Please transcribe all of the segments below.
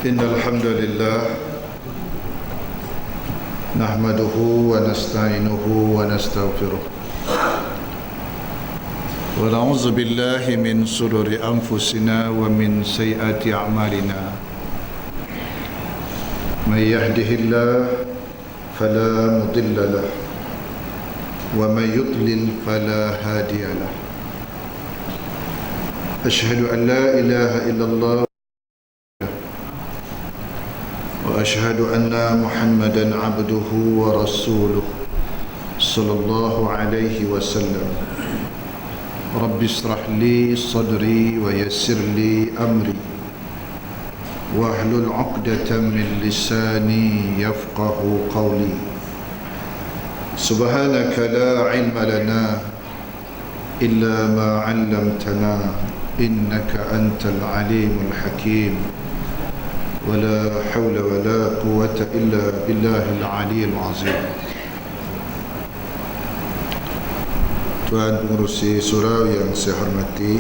إن الحمد لله نحمده ونستعينه ونستغفره ونعوذ بالله من شرور أنفسنا ومن سيئات أعمالنا من يهده الله فلا مضل له ومن يضلل فلا هادي له أشهد أن لا إله إلا الله وأشهد أن محمدا عبده ورسوله صلى الله عليه وسلم رب اشرح لي صدري ويسر لي أمري واحلل عقدة من لساني يفقه قولي سبحانك لا علم لنا إلا ما علمتنا إنك أنت العليم الحكيم ولا حول ولا قوة إلا بالله العلي العظيم. Tuan pengurusi surau yang saya hormati,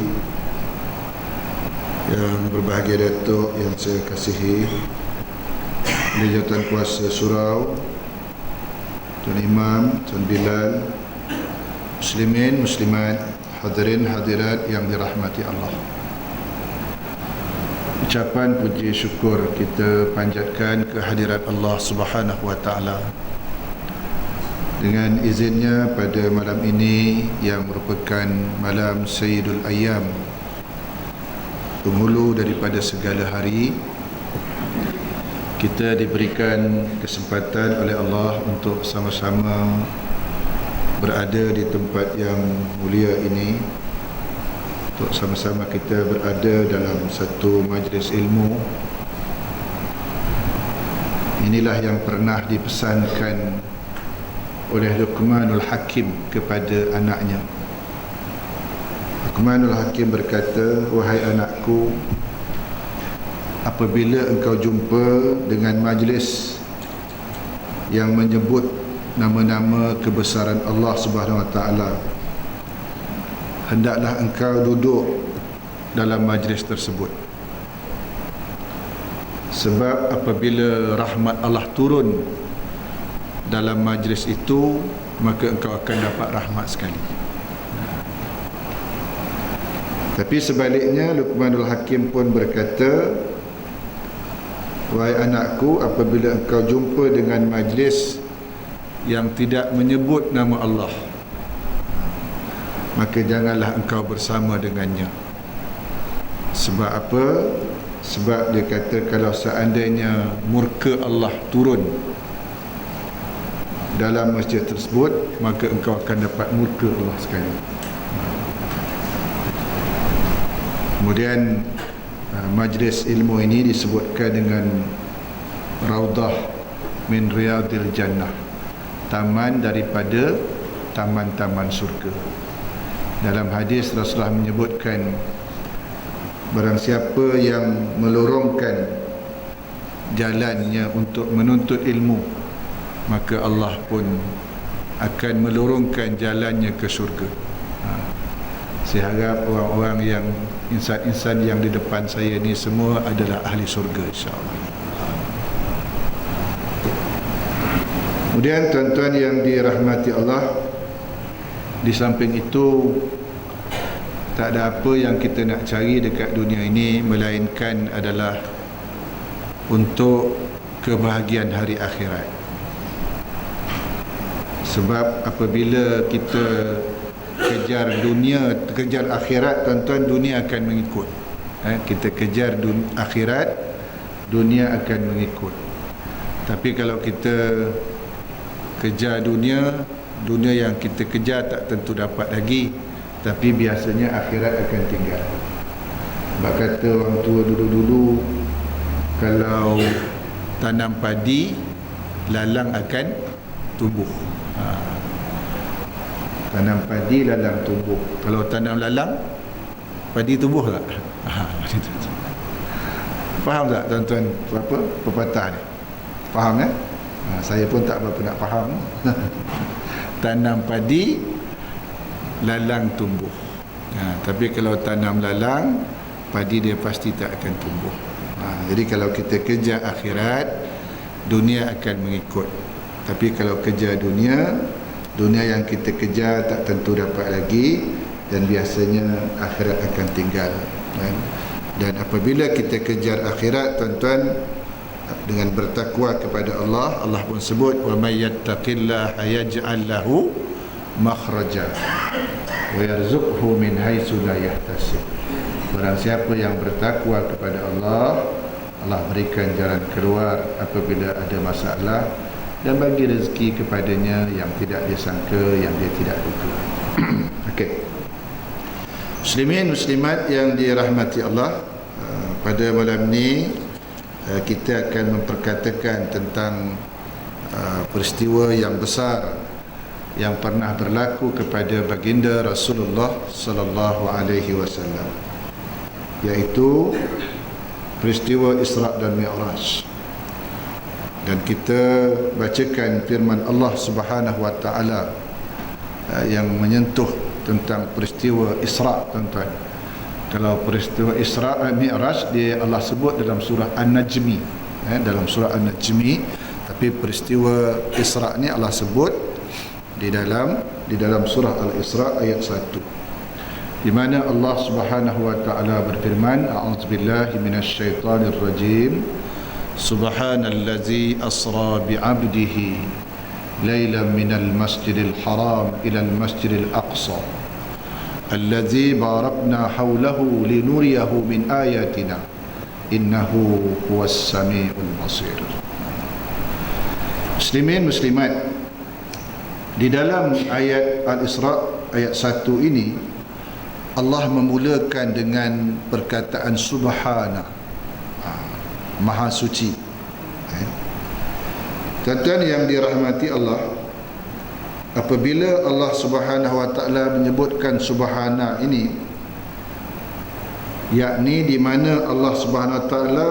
yang berbahagia Datuk yang saya kasihi, Jawatan Kuasa Surau, Tuan Imam, Tuan Bilal, Muslimin, Muslimat, hadirin, hadirat yang dirahmati Allah. Ucapan puji syukur kita panjatkan kehadirat Allah Subhanahu wa taala. Dengan izinnya pada malam ini yang merupakan malam Sayyidul Ayyam, penghulu daripada segala hari, kita diberikan kesempatan oleh Allah untuk sama-sama berada di tempat yang mulia ini, untuk sama-sama kita berada dalam satu majlis ilmu. Inilah yang pernah dipesankan oleh Luqmanul Hakim kepada anaknya. Luqmanul Hakim berkata, "Wahai anakku, apabila engkau jumpa dengan majlis yang menyebut nama-nama kebesaran Allah Subhanahu wa taala, hendaklah engkau duduk dalam majlis tersebut. Sebab apabila rahmat Allah turun dalam majlis itu, maka engkau akan dapat rahmat sekali." Tapi sebaliknya, Luqmanul Hakim pun berkata, "Wahai anakku, apabila engkau jumpa dengan majlis yang tidak menyebut nama Allah, maka janganlah engkau bersama dengannya." Sebab apa? Sebab dia kata, kalau seandainya murka Allah turun dalam masjid tersebut, maka engkau akan dapat murka Allah sekali. Kemudian majlis ilmu ini disebutkan dengan Raudah min Riyadil Jannah, taman daripada taman-taman surga. Dalam hadis Rasulullah menyebutkan, barang siapa yang melorongkan jalannya untuk menuntut ilmu, maka Allah pun akan melorongkan jalannya ke syurga. Saya harap orang-orang yang, insan-insan yang di depan saya ni semua adalah ahli syurga, insya-Allah. Kemudian tuan-tuan yang dirahmati Allah, di samping itu, tak ada apa yang kita nak cari dekat dunia ini melainkan adalah untuk kebahagiaan hari akhirat. Sebab apabila kita kejar dunia, kejar akhirat, tuan-tuan, dunia akan mengikut. Kita kejar akhirat, dunia akan mengikut. Tapi kalau kita kejar dunia, dunia yang kita kejar tak tentu dapat lagi, tapi biasanya akhirat akan tinggal. Sebab kata orang tua dulu-dulu, kalau tanam padi, lalang akan tumbuh. Tanam padi, lalang tumbuh. Kalau tanam lalang, padi tumbuh tak? Faham tak tuan-tuan apa pepatah ni? Faham kan? Saya pun tak berapa nak faham. Tanam padi, lalang tumbuh. Tapi kalau tanam lalang, padi dia pasti tak akan tumbuh. Jadi kalau kita kejar akhirat, dunia akan mengikut. Tapi kalau kejar dunia yang kita kejar tak tentu dapat lagi, dan biasanya akhirat akan tinggal, kan? Dan apabila kita kejar akhirat, tuan-tuan, dengan bertakwa kepada Allah, Allah pun sebut wa may yattaqillaha yaj'al lahu makhraja wa yarzuqhu min haitsu la yahtasib. Barang siapa yang bertakwa kepada Allah, Allah berikan jalan keluar apabila ada masalah, dan bagi rezeki kepadanya yang tidak disangka, yang dia tidak duga. Okey. Muslimin muslimat yang dirahmati Allah, pada malam ni kita akan memperkatakan tentang peristiwa yang besar yang pernah berlaku kepada baginda Rasulullah sallallahu alaihi wasallam, iaitu peristiwa Isra' dan Mi'raj. Dan kita bacakan firman Allah Subhanahu wa taala yang menyentuh tentang peristiwa Isra', tuan-tuan. Kalau peristiwa Isra' dan Mi'raj dia Allah sebut dalam surah An-Najmi, dalam surah An-Najmi, tapi peristiwa Isra' ni Allah sebut di dalam surah Al-Isra' ayat 1, di mana Allah Subhanahu wa taala berfirman, a'udzubillahi minasyaitonir rajim, subhanallazi asra bi'abdihi lailan minal masjidil haram ilal masjidil aqsa الذي باركنا حوله لنريه من آياتنا إنه هو السميع البصير. Muslimin muslimat, di dalam ayat Al-Isra' ayat 1 ini Allah memulakan dengan perkataan subhana, maha suci. Tuan-tuan yang dirahmati Allah, apabila Allah Subhanahu wa taala menyebutkan subhana ini, yakni di mana Allah Subhanahu wa taala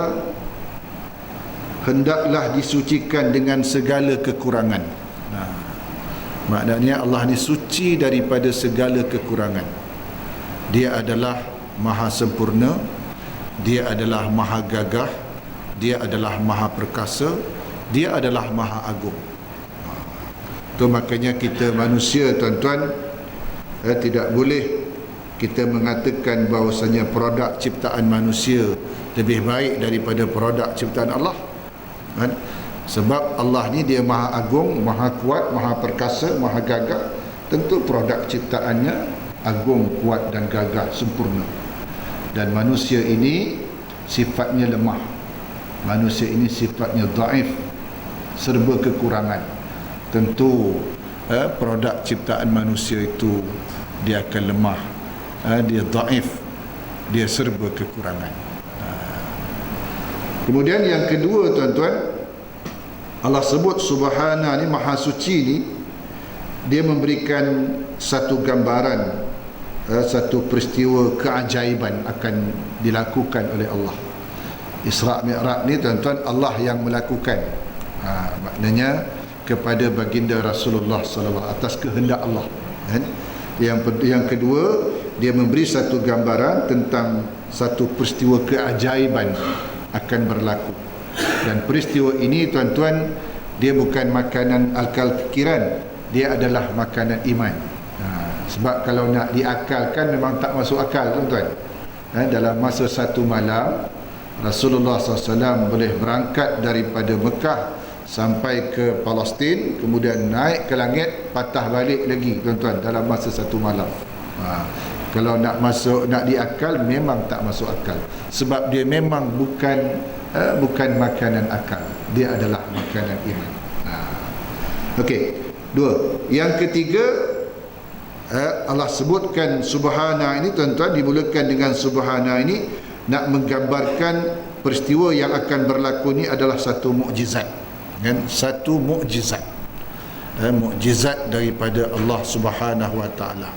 hendaklah disucikan dengan segala kekurangan. Maknanya Allah ni suci daripada segala kekurangan. Dia adalah maha sempurna, dia adalah maha gagah, dia adalah maha perkasa, dia adalah maha agung. Itu makanya kita manusia, tuan-tuan, tidak boleh kita mengatakan bahawasanya produk ciptaan manusia lebih baik daripada produk ciptaan Allah, kan? Sebab Allah ni dia maha agung, maha kuat, maha perkasa, maha gagah. Tentu produk ciptaannya agung, kuat dan gagah, sempurna. Dan manusia ini sifatnya lemah, manusia ini sifatnya dhaif, serba kekurangan. Tentu produk ciptaan manusia itu dia akan lemah, dia dhaif, dia serba kekurangan. Kemudian yang kedua, tuan-tuan, Allah sebut subhana ni, maha suci ni, dia memberikan satu gambaran, satu peristiwa keajaiban akan dilakukan oleh Allah. Isra' Mi'raj ni, tuan-tuan, Allah yang melakukan. Maknanya kepada baginda Rasulullah sallallahu atas kehendak Allah, kan? Yang kedua, dia memberi satu gambaran tentang satu peristiwa keajaiban akan berlaku. Dan peristiwa ini, tuan-tuan, dia bukan makanan akal fikiran, dia adalah makanan iman. Sebab kalau nak diakalkan memang tak masuk akal, tuan-tuan. Dalam masa satu malam Rasulullah SAW boleh berangkat daripada Mekah sampai ke Palestin, kemudian naik ke langit, patah balik lagi, tuan-tuan, dalam masa satu malam. Kalau nak diakal memang tak masuk akal, sebab dia memang bukan makanan akal, dia adalah makanan iman. Okey, dua. Yang ketiga, Allah sebutkan subhana ini, tuan-tuan, dimulakan dengan subhana ini nak menggambarkan peristiwa yang akan berlaku ni adalah satu mukjizat, kan? Satu mukjizat, mukjizat daripada Allah Subhanahu wa taala.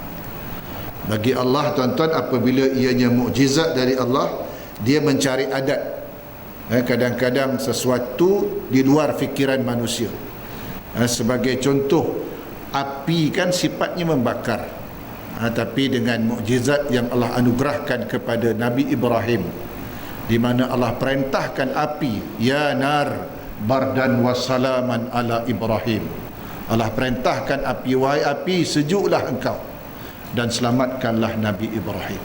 Bagi Allah, tuan-tuan, apabila ianya mukjizat dari Allah, dia mencari adat. Kadang-kadang sesuatu di luar fikiran manusia. Sebagai contoh, api kan sifatnya membakar, tapi dengan mukjizat yang Allah anugerahkan kepada Nabi Ibrahim, di mana Allah perintahkan api, ya nar bardan wa salaman ala Ibrahim. Allah perintahkan api, wahai api, sejuklah engkau dan selamatkanlah Nabi Ibrahim.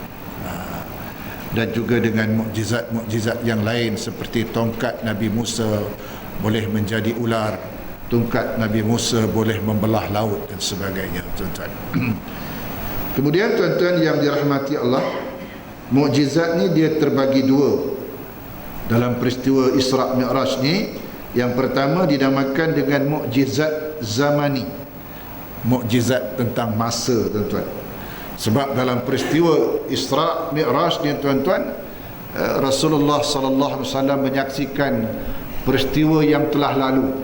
Dan juga dengan mukjizat-mukjizat yang lain seperti tongkat Nabi Musa boleh menjadi ular, tongkat Nabi Musa boleh membelah laut dan sebagainya, tuan-tuan. Kemudian tuan-tuan yang dirahmati Allah, mukjizat ni dia terbagi dua dalam peristiwa Isra' Mi'raj ni. Yang pertama dinamakan dengan mukjizat zamani, mukjizat tentang masa, tuan-tuan. Sebab dalam peristiwa Isra' Mi'raj ni, tuan-tuan, Rasulullah sallallahu alaihi wasallam menyaksikan peristiwa yang telah lalu,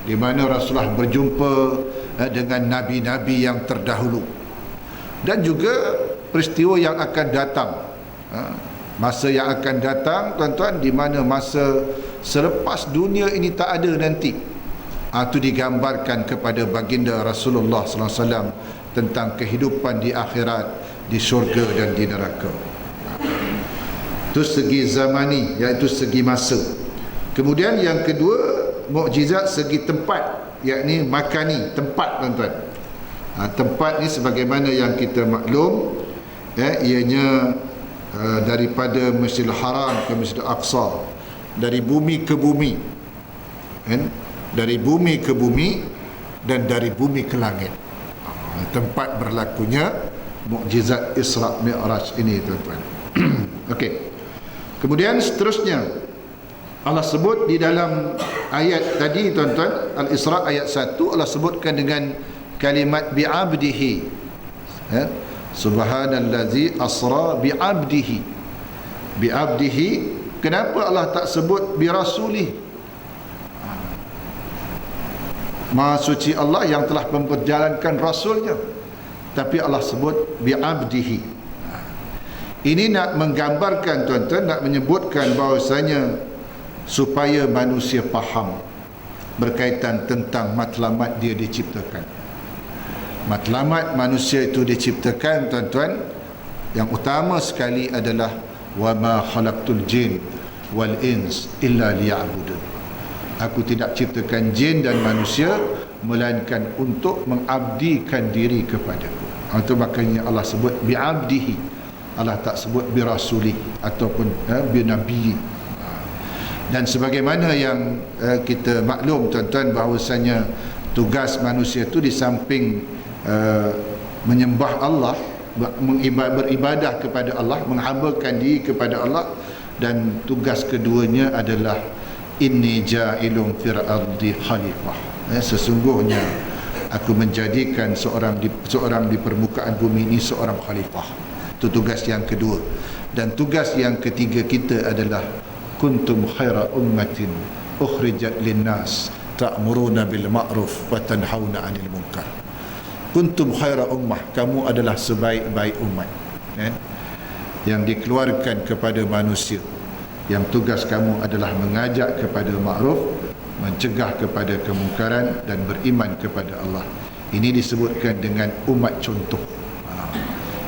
di mana Rasulullah berjumpa dengan nabi-nabi yang terdahulu, dan juga peristiwa yang akan datang, masa yang akan datang, tuan-tuan, di mana masa selepas dunia ini tak ada nanti. Itu digambarkan kepada baginda Rasulullah sallallahu alaihi wasallam tentang kehidupan di akhirat, di syurga dan di neraka. Itu segi zamani, iaitu segi masa. Kemudian yang kedua, mukjizat segi tempat, yakni makani, tempat, tuan-tuan. Tempat ni sebagaimana yang kita maklum, ianya daripada Masjidil Haram ke Masjidil Aqsa, dari bumi ke bumi, dari bumi ke bumi, dan dari bumi ke langit. Tempat berlakunya mukjizat Isra' Mi'raj ini, tuan-tuan. Okey. Kemudian seterusnya Allah sebut di dalam ayat tadi, tuan-tuan, Al-Isra' ayat 1, Allah sebutkan dengan kalimat bi'abdihi, subhanallazi asra bi'abdihi. Bi'abdihi, kenapa Allah tak sebut birasulih? Maha suci Allah yang telah memperjalankan rasulnya, tapi Allah sebut bi'abdihi. Ini nak menggambarkan, tuan-tuan, nak menyebutkan bahawasanya supaya manusia faham berkaitan tentang matlamat dia diciptakan. Matlamat manusia itu diciptakan, tuan-tuan, yang utama sekali adalah wa ma khalaqtul jin wal ins illa liya'budun. Aku tidak ciptakan jin dan manusia melainkan untuk mengabdikan diri kepadaku. Itu makanya Allah sebut bi'abdihi. Allah tak sebut birasuli ataupun binabi. Dan sebagaimana yang kita maklum, tuan-tuan, bahawasanya tugas manusia itu di samping menyembah Allah, beribadah kepada Allah, menghambakan diri kepada Allah, dan tugas keduanya adalah inni ja'ilun fil ardi khalifah. Sesungguhnya aku menjadikan seorang di permukaan bumi ini seorang khalifah. Itu tugas yang kedua. Dan tugas yang ketiga kita adalah kuntum khaira ummatin ukhrijat linnas ta'muruna bil ma'ruf wa tanhauna 'anil munkar. Kuntum khaira ummah, kamu adalah sebaik-baik umat, yang dikeluarkan kepada manusia, yang tugas kamu adalah mengajak kepada ma'ruf, mencegah kepada kemungkaran, dan beriman kepada Allah. Ini disebutkan dengan umat contoh.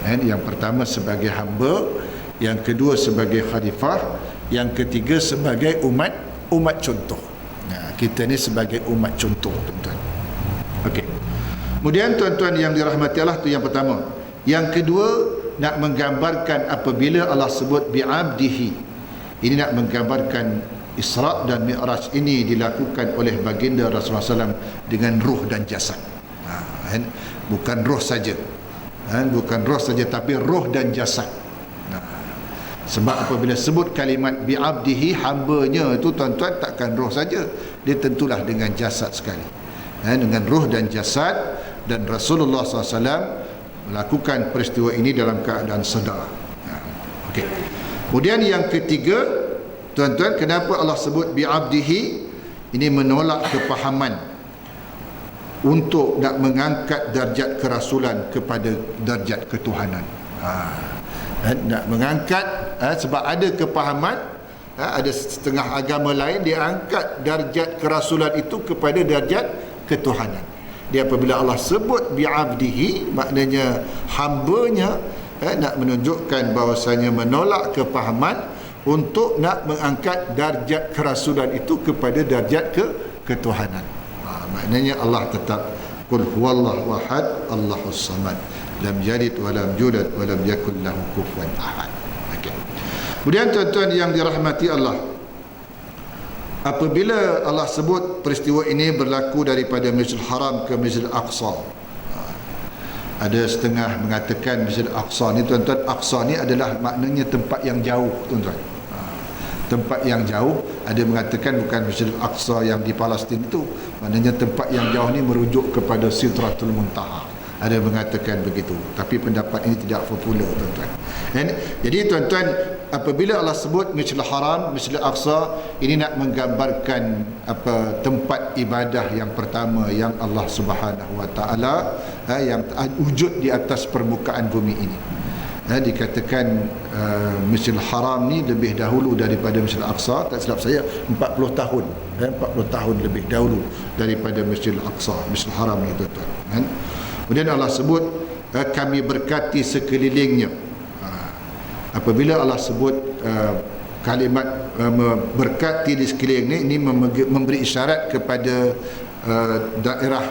Yang pertama sebagai hamba, yang kedua sebagai khalifah, yang ketiga sebagai umat contoh. Kita ni sebagai umat contoh, tuan-tuan. Okey. Kemudian, tuan-tuan yang dirahmati Allah, tu yang pertama. Yang kedua, nak menggambarkan apabila Allah sebut bi'abdihi, ini nak menggambarkan Isra' dan Mi'raj ini dilakukan oleh baginda Rasulullah SAW dengan ruh dan jasad. Bukan roh saja, bukan roh saja, tapi roh dan jasad. Sebab apabila sebut kalimat bi'abdihi, hambanya itu, tuan-tuan, takkan roh saja, dia tentulah dengan jasad sekali, dengan roh dan jasad. Dan Rasulullah SAW melakukan peristiwa ini dalam keadaan sedar. Okey. Kemudian yang ketiga, tuan-tuan, kenapa Allah sebut bi'abdihi? Ini menolak kepahaman untuk nak mengangkat darjat kerasulan kepada darjat ketuhanan. Nak mengangkat, sebab ada kepahaman, ada setengah agama lain dia angkat darjat kerasulan itu kepada darjat ketuhanan. Dia apabila Allah sebut bi'abdihi, maknanya hambanya, nak menunjukkan bahawasanya menolak kepahaman untuk nak mengangkat darjat kerasulan itu kepada darjat ketuhanan. Maknanya Allah tetap qul huwallahu ahad Allahus samad lam yalid wa lam yulad wa lam yakul lahu kufuwan ahad. Okey. Kemudian tuan-tuan yang dirahmati Allah, apabila Allah sebut peristiwa ini berlaku daripada Masjidil Haram ke Masjidil Aqsa, ada setengah mengatakan Masjidil Aqsa ni tuan-tuan, Aqsa ni adalah maknanya tempat yang jauh tuan-tuan. Tempat yang jauh, ada mengatakan bukan Masjidil Aqsa yang di Palestin itu, maknanya tempat yang jauh ni merujuk kepada Sidratul Muntaha. Ada mengatakan begitu, tapi pendapat ini tidak popular tuan-tuan. Jadi tuan-tuan, apabila Allah sebut Masjidil Haram, Masjidil Aqsa, ini nak menggambarkan tempat ibadah yang pertama yang Allah Subhanahu Wa Taala yang wujud di atas permukaan bumi ini. Dikatakan Masjidil Haram ni lebih dahulu daripada Masjidil Aqsa, tak silap saya 40 tahun 40 tahun lebih dahulu daripada Masjidil Aqsa, Masjidil Haram ni tuan-tuan. Kemudian Allah sebut kami berkati sekelilingnya. Apabila Allah sebut kalimat berkati di sekeliling ini memberi isyarat kepada daerah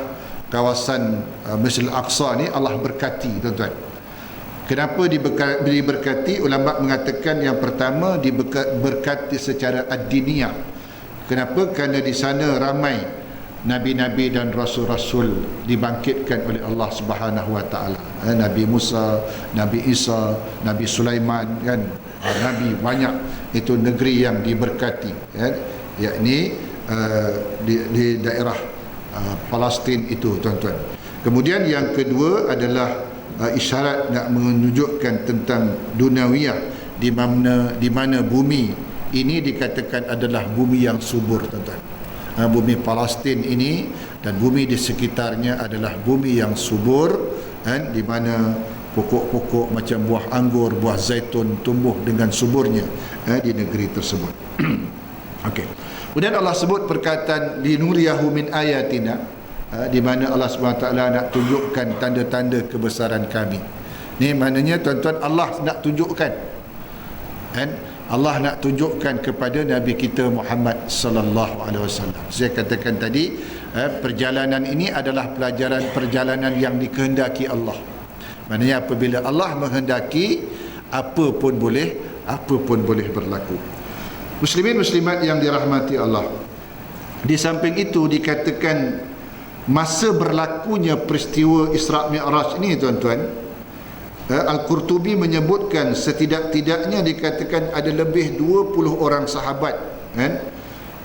kawasan Masjidil Aqsa ni Allah berkati tuan-tuan. Kenapa diberkati? Ulama mengatakan yang pertama diberkati secara ad-diniyah. Kenapa? Kerana di sana ramai nabi-nabi dan rasul-rasul dibangkitkan oleh Allah Subhanahu Wa Taala. Nabi Musa, Nabi Isa, Nabi Sulaiman, kan? Nabi banyak. Itu negeri yang diberkati, kan? Yakni di daerah Palestin itu tuan-tuan. Kemudian yang kedua adalah isyarat nak menunjukkan tentang duniawiyah, di mana bumi ini dikatakan adalah bumi yang subur tuan-tuan. Bumi Palestin ini dan bumi di sekitarnya adalah bumi yang subur, di mana pokok-pokok macam buah anggur, buah zaitun tumbuh dengan suburnya di negeri tersebut. Okey. Kemudian Allah sebut perkataan linuriyahu min ayatina, di mana Allah SWT nak tunjukkan tanda-tanda kebesaran kami. Ni maknanya tuan-tuan, Allah nak tunjukkan, Allah nak tunjukkan kepada Nabi kita Muhammad sallallahu alaihi wasallam. Saya katakan tadi, perjalanan ini adalah perjalanan yang dikehendaki Allah. Maknanya apabila Allah menghendaki, apa pun boleh berlaku. Muslimin muslimat yang dirahmati Allah, di samping itu dikatakan masa berlakunya peristiwa Isra' Mi'raj ini tuan-tuan, Al-Qurtubi menyebutkan setidak-tidaknya dikatakan ada lebih 20 orang sahabat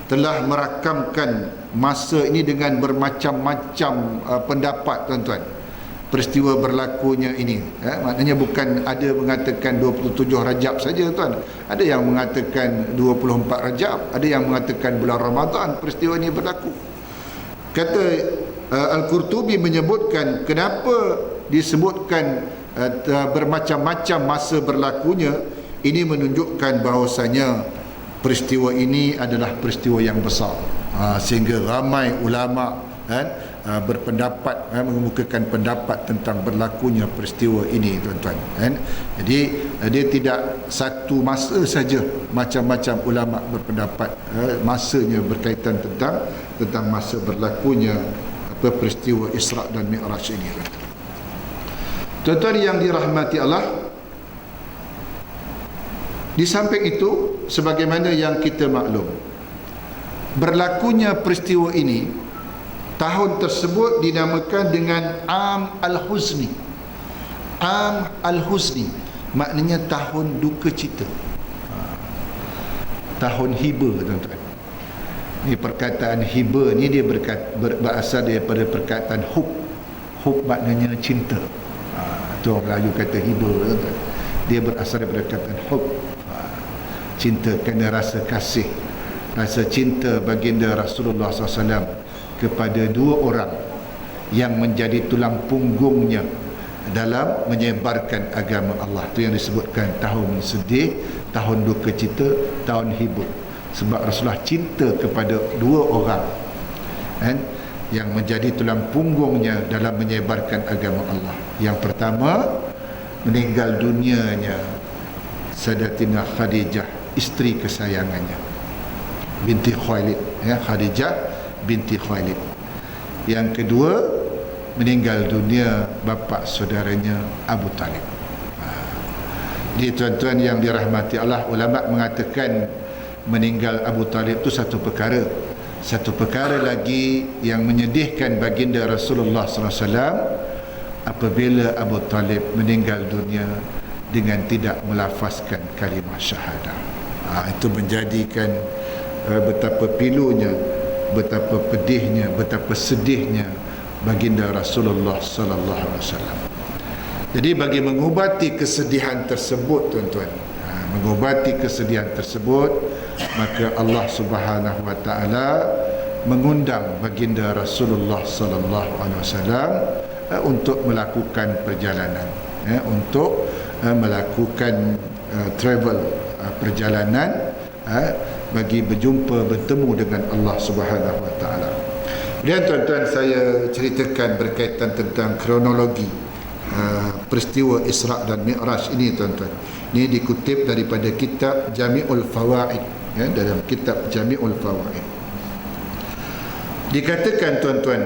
telah merakamkan masa ini dengan bermacam-macam pendapat tuan-tuan. Peristiwa berlakunya ini, maknanya bukan ada mengatakan 27 Rajab saja tuan. Ada yang mengatakan 24 Rajab, ada yang mengatakan bulan Ramadan peristiwa ini berlaku. Kata Al-Qurtubi menyebutkan kenapa disebutkan bermacam-macam masa berlakunya, ini menunjukkan bahawasanya peristiwa ini adalah peristiwa yang besar, sehingga ramai ulama berpendapat, mengemukakan pendapat tentang berlakunya peristiwa ini tuan-tuan. Jadi dia tidak satu masa saja, macam-macam ulama berpendapat masanya berkaitan tentang masa berlakunya peristiwa Isra' dan Mi'raj ini. Tuan-tuan yang dirahmati Allah, di samping itu, sebagaimana yang kita maklum, berlakunya peristiwa ini, tahun tersebut dinamakan dengan Am Al-Huzni. Am Al-Huzni maknanya tahun duka cita, tahun hiba tuan-tuan. Ini perkataan hiba ni dia berasal daripada perkataan hub. Hub maknanya cinta. Tu orang Melayu kata hiba tuan-tuan. Dia berasal daripada perkataan hub, cinta, kerana rasa kasih, rasa cinta baginda Rasulullah SAW kepada dua orang yang menjadi tulang punggungnya dalam menyebarkan agama Allah. Itu yang disebutkan tahun sedih, tahun duka cita, tahun hibur. Sebab Rasulullah cinta kepada dua orang yang menjadi tulang punggungnya dalam menyebarkan agama Allah. Yang pertama, meninggal dunianya Sayyidatina Khadijah isteri kesayangannya, binti Khuwailid, Khadijah binti Khuwailid. Yang kedua, meninggal dunia bapa saudaranya Abu Talib. Jadi tuan-tuan yang dirahmati Allah, ulama mengatakan meninggal Abu Talib itu satu perkara. Satu perkara lagi yang menyedihkan baginda Rasulullah SAW apabila Abu Talib meninggal dunia dengan tidak melafazkan kalimah syahadah. Itu menjadikan betapa pilunya, betapa pedihnya, betapa sedihnya baginda Rasulullah sallallahu alaihi wasallam. Jadi bagi mengubati kesedihan tersebut, tuan-tuan, mengubati kesedihan tersebut, maka Allah Subhanahu wa taala mengundang baginda Rasulullah sallallahu alaihi wasallam untuk melakukan perjalanan, untuk melakukan travel, perjalanan bagi berjumpa, bertemu dengan Allah Subhanahu wa taala. Kemudian tuan-tuan, saya ceritakan berkaitan tentang kronologi peristiwa Isra' dan Mi'raj ini, tuan-tuan. Ini dikutip daripada kitab Jami'ul Fawaid, dalam kitab Jami'ul Fawaid. Dikatakan, tuan-tuan,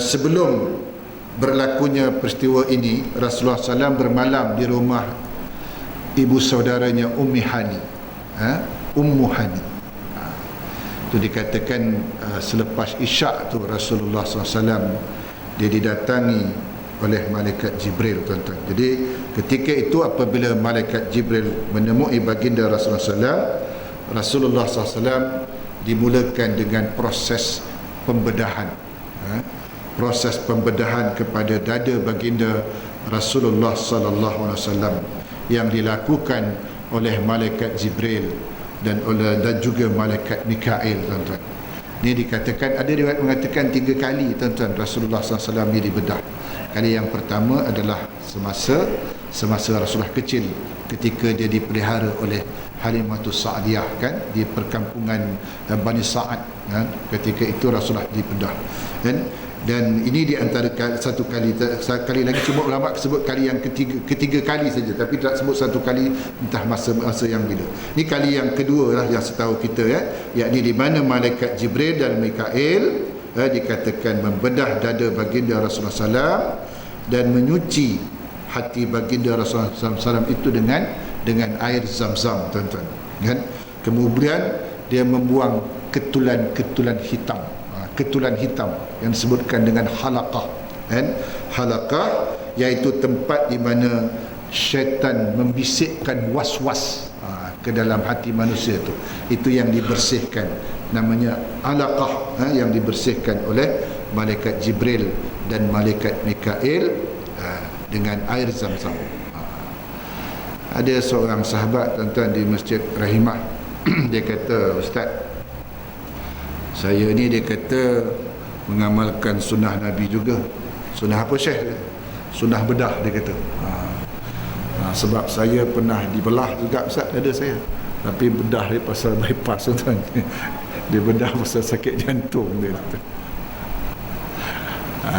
sebelum berlakunya peristiwa ini, Rasulullah SAW bermalam di rumah ibu saudaranya Ummu Hani. Ummu Hani itu dikatakan selepas Isyak tu Rasulullah SAW dia didatangi oleh malaikat Jibril, tuan-tuan. Jadi ketika itu apabila malaikat Jibril menemui baginda Rasulullah SAW, Rasulullah SAW dimulakan dengan proses pembedahan, proses pembedahan kepada dada baginda Rasulullah SAW yang dilakukan oleh malaikat Jibril dan juga malaikat Mikail, tuan-tuan. Ini dikatakan, ada riwayat mengatakan 3 kali, tuan-tuan, Rasulullah SAW ini dibedah. Kali yang pertama adalah semasa Rasulullah kecil, ketika dia dipelihara oleh Halimatus Sa'diyah, kan, di perkampungan Bani Sa'ad, kan? Ketika itu Rasulullah dibedah, kan? Dan ini di antara satu kali lagi, cuma ulama sebut kali yang ketiga kali saja, tapi tak sebut satu kali entah masa yang bila. Ini kali yang kedua lah yang setahu kita, yakni di mana malaikat Jibril dan Mikail dikatakan membedah dada baginda Rasulullah SAW dan menyuci hati baginda Rasulullah SAW itu dengan air Zam-Zam, tuan-tuan, kan? Kemudian dia membuang ketulan-ketulan hitam, ketulan hitam yang disebutkan dengan halaqah, kan? Halaqah iaitu tempat di mana syaitan membisikkan was-was ke dalam hati manusia tu. Itu yang dibersihkan, namanya alaqah, yang dibersihkan oleh malaikat Jibril dan malaikat Mikail dengan air Zam-Zam. Ada seorang sahabat, tuan-tuan, di Masjid Rahimah dia kata, "Ustaz, saya ni," dia kata, "mengamalkan sunnah Nabi juga." "Sunnah apa, Syekh?" "Sunnah bedah," dia kata. Sebab saya pernah dibelah juga, Ustaz, dada saya. Tapi bedah dia pasal bypass, tuan. Dia bedah pasal sakit jantung dia.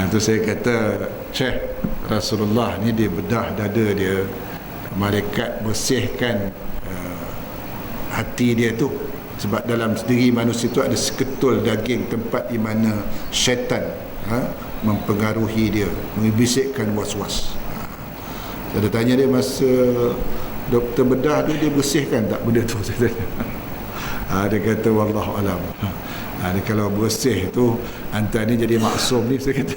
Itu saya kata, "Syekh, Rasulullah ni dia bedah dada dia, malaikat bersihkan hati dia tu. Sebab dalam diri manusia itu ada seketul daging, tempat di mana syaitan mempengaruhi dia, membisikkan was-was." Saya tanya dia, "Masa doktor bedah tu, dia bersihkan tak benda tu?" Saya tanya. Dia kata, "Wallahu alam." Dia kalau bersih tu, hantar ni jadi maksum ni, saya kata.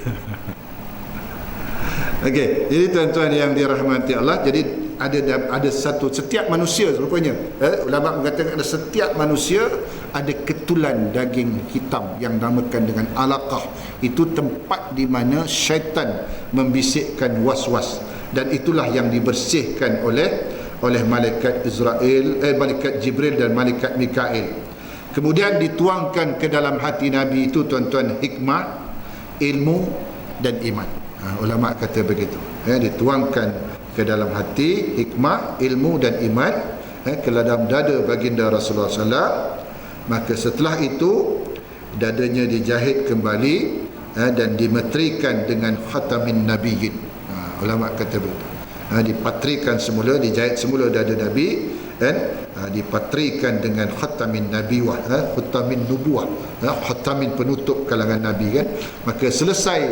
Okey, jadi tuan-tuan yang dirahmati Allah, jadi ada setiap manusia rupanya, ulama mengatakan ada setiap manusia ada ketulan daging hitam yang dinamakan dengan alaqah. Itu tempat di mana syaitan membisikkan was-was, dan itulah yang dibersihkan oleh malaikat malaikat Jibril dan malaikat Mikail. Kemudian dituangkan ke dalam hati Nabi itu, tuan-tuan, hikmah, ilmu dan iman. Ulama kata begitu, dituangkan ke dalam hati hikmah, ilmu dan iman ke dalam dada baginda Rasulullah SAW. Maka setelah itu dadanya dijahit kembali dan dimeterikan dengan khatamin nabiyyin. Ulama kata begitu. Dipatrikan semula, dijahit semula dada Nabi, kan, dipatrikan dengan khatamin nabiwah, khatamin nubuwah, khatamin penutup kalangan Nabi, kan. Maka selesai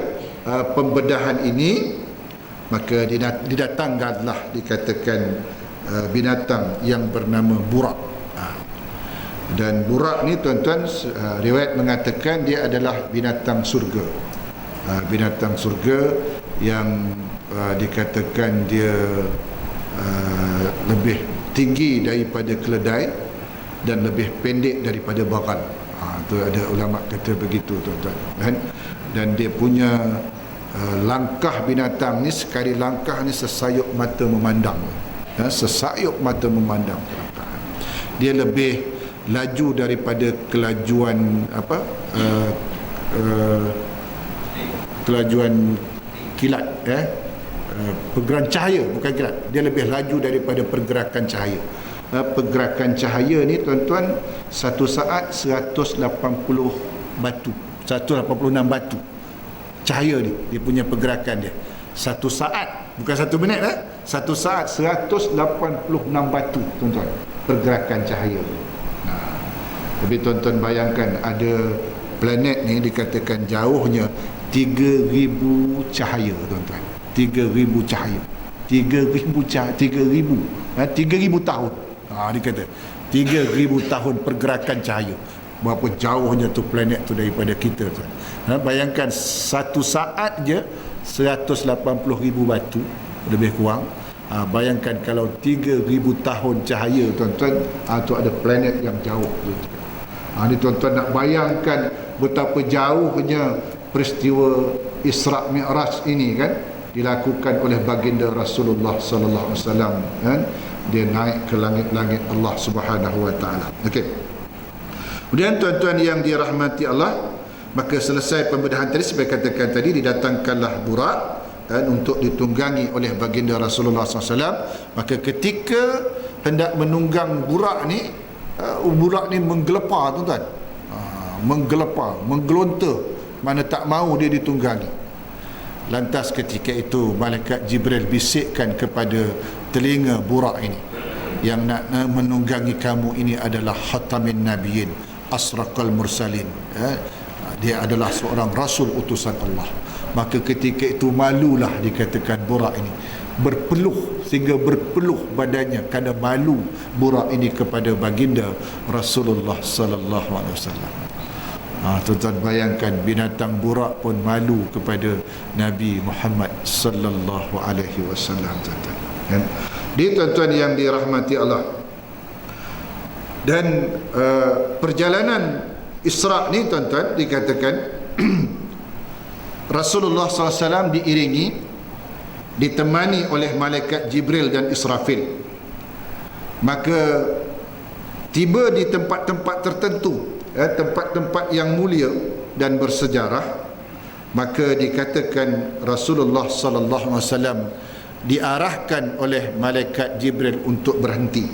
pembedahan ini, maka didatangkanlah, dikatakan, binatang yang bernama Burak. Dan Burak ni tuan-tuan, riwayat mengatakan dia adalah binatang surga, binatang surga yang dikatakan dia lebih tinggi daripada keledai dan lebih pendek daripada bagal. Tu ada ulama kata begitu, tuan-tuan, kan. Dan dia punya langkah binatang ni, sekali langkah ni sesayup mata memandang, sesayup mata memandang. Dia lebih laju daripada kelajuan kelajuan kilat, pergerakan cahaya, bukan kilat. Dia lebih laju daripada pergerakan cahaya. Pergerakan cahaya ni, tuan-tuan, satu saat 180 batu, 186 batu cahaya ni, dia punya pergerakan dia satu saat, bukan satu minit, satu saat 186 batu, tuan-tuan, pergerakan cahaya. Tapi tuan-tuan bayangkan, ada planet ni dikatakan jauhnya 3,000 cahaya, tuan-tuan. 3,000 cahaya, 3,000 tahun. Dia kata 3,000 tahun pergerakan cahaya. Berapa jauhnya tu planet tu daripada kita, tuan. Bayangkan satu saat je 180,000 batu lebih kurang. Bayangkan kalau 3,000 tahun cahaya, tuan-tuan, tu ada planet yang jauh, tuan-tuan. Ni tuan-tuan nak bayangkan betapa jauhnya peristiwa Isra' Mi'raj ini, kan, dilakukan oleh baginda Rasulullah sallallahu alaihi wasallam, kan. Dia naik ke langit-langit Allah Subhanahu wa taala. Okey. Kemudian tuan-tuan yang dirahmati Allah, maka selesai pembedahan tadi, seperti katakan tadi, didatangkanlah Burak, kan, untuk ditunggangi oleh baginda Rasulullah SAW. Maka ketika hendak menunggang Burak ni, Burak ni menggelepar, tuan-tuan, menggelepar, menggelontar, mana tak mahu dia ditunggangi. Lantas ketika itu malaikat Jibril bisikkan kepada telinga Burak ini, yang nak menunggangi kamu ini adalah khatamin nabiyyin, asraqal mursalin, dia adalah seorang rasul utusan Allah. Maka ketika itu malulah, dikatakan, Burak ini berpeluh, sehingga berpeluh badannya kerana malu Burak ini kepada baginda Rasulullah sallallahu alaihi wasallam. Tuan-tuan bayangkan, binatang Burak pun malu kepada Nabi Muhammad sallallahu alaihi wasallam, tuan-tuan. Dia, tuan-tuan yang dirahmati Allah. Dan perjalanan Isra' ni, tuan-tuan, dikatakan Rasulullah SAW diiringi, ditemani oleh malaikat Jibril dan Israfil. Maka tiba di tempat-tempat tertentu, tempat-tempat yang mulia dan bersejarah. Maka dikatakan Rasulullah sallallahu alaihi wasallam diarahkan oleh malaikat Jibril untuk berhenti,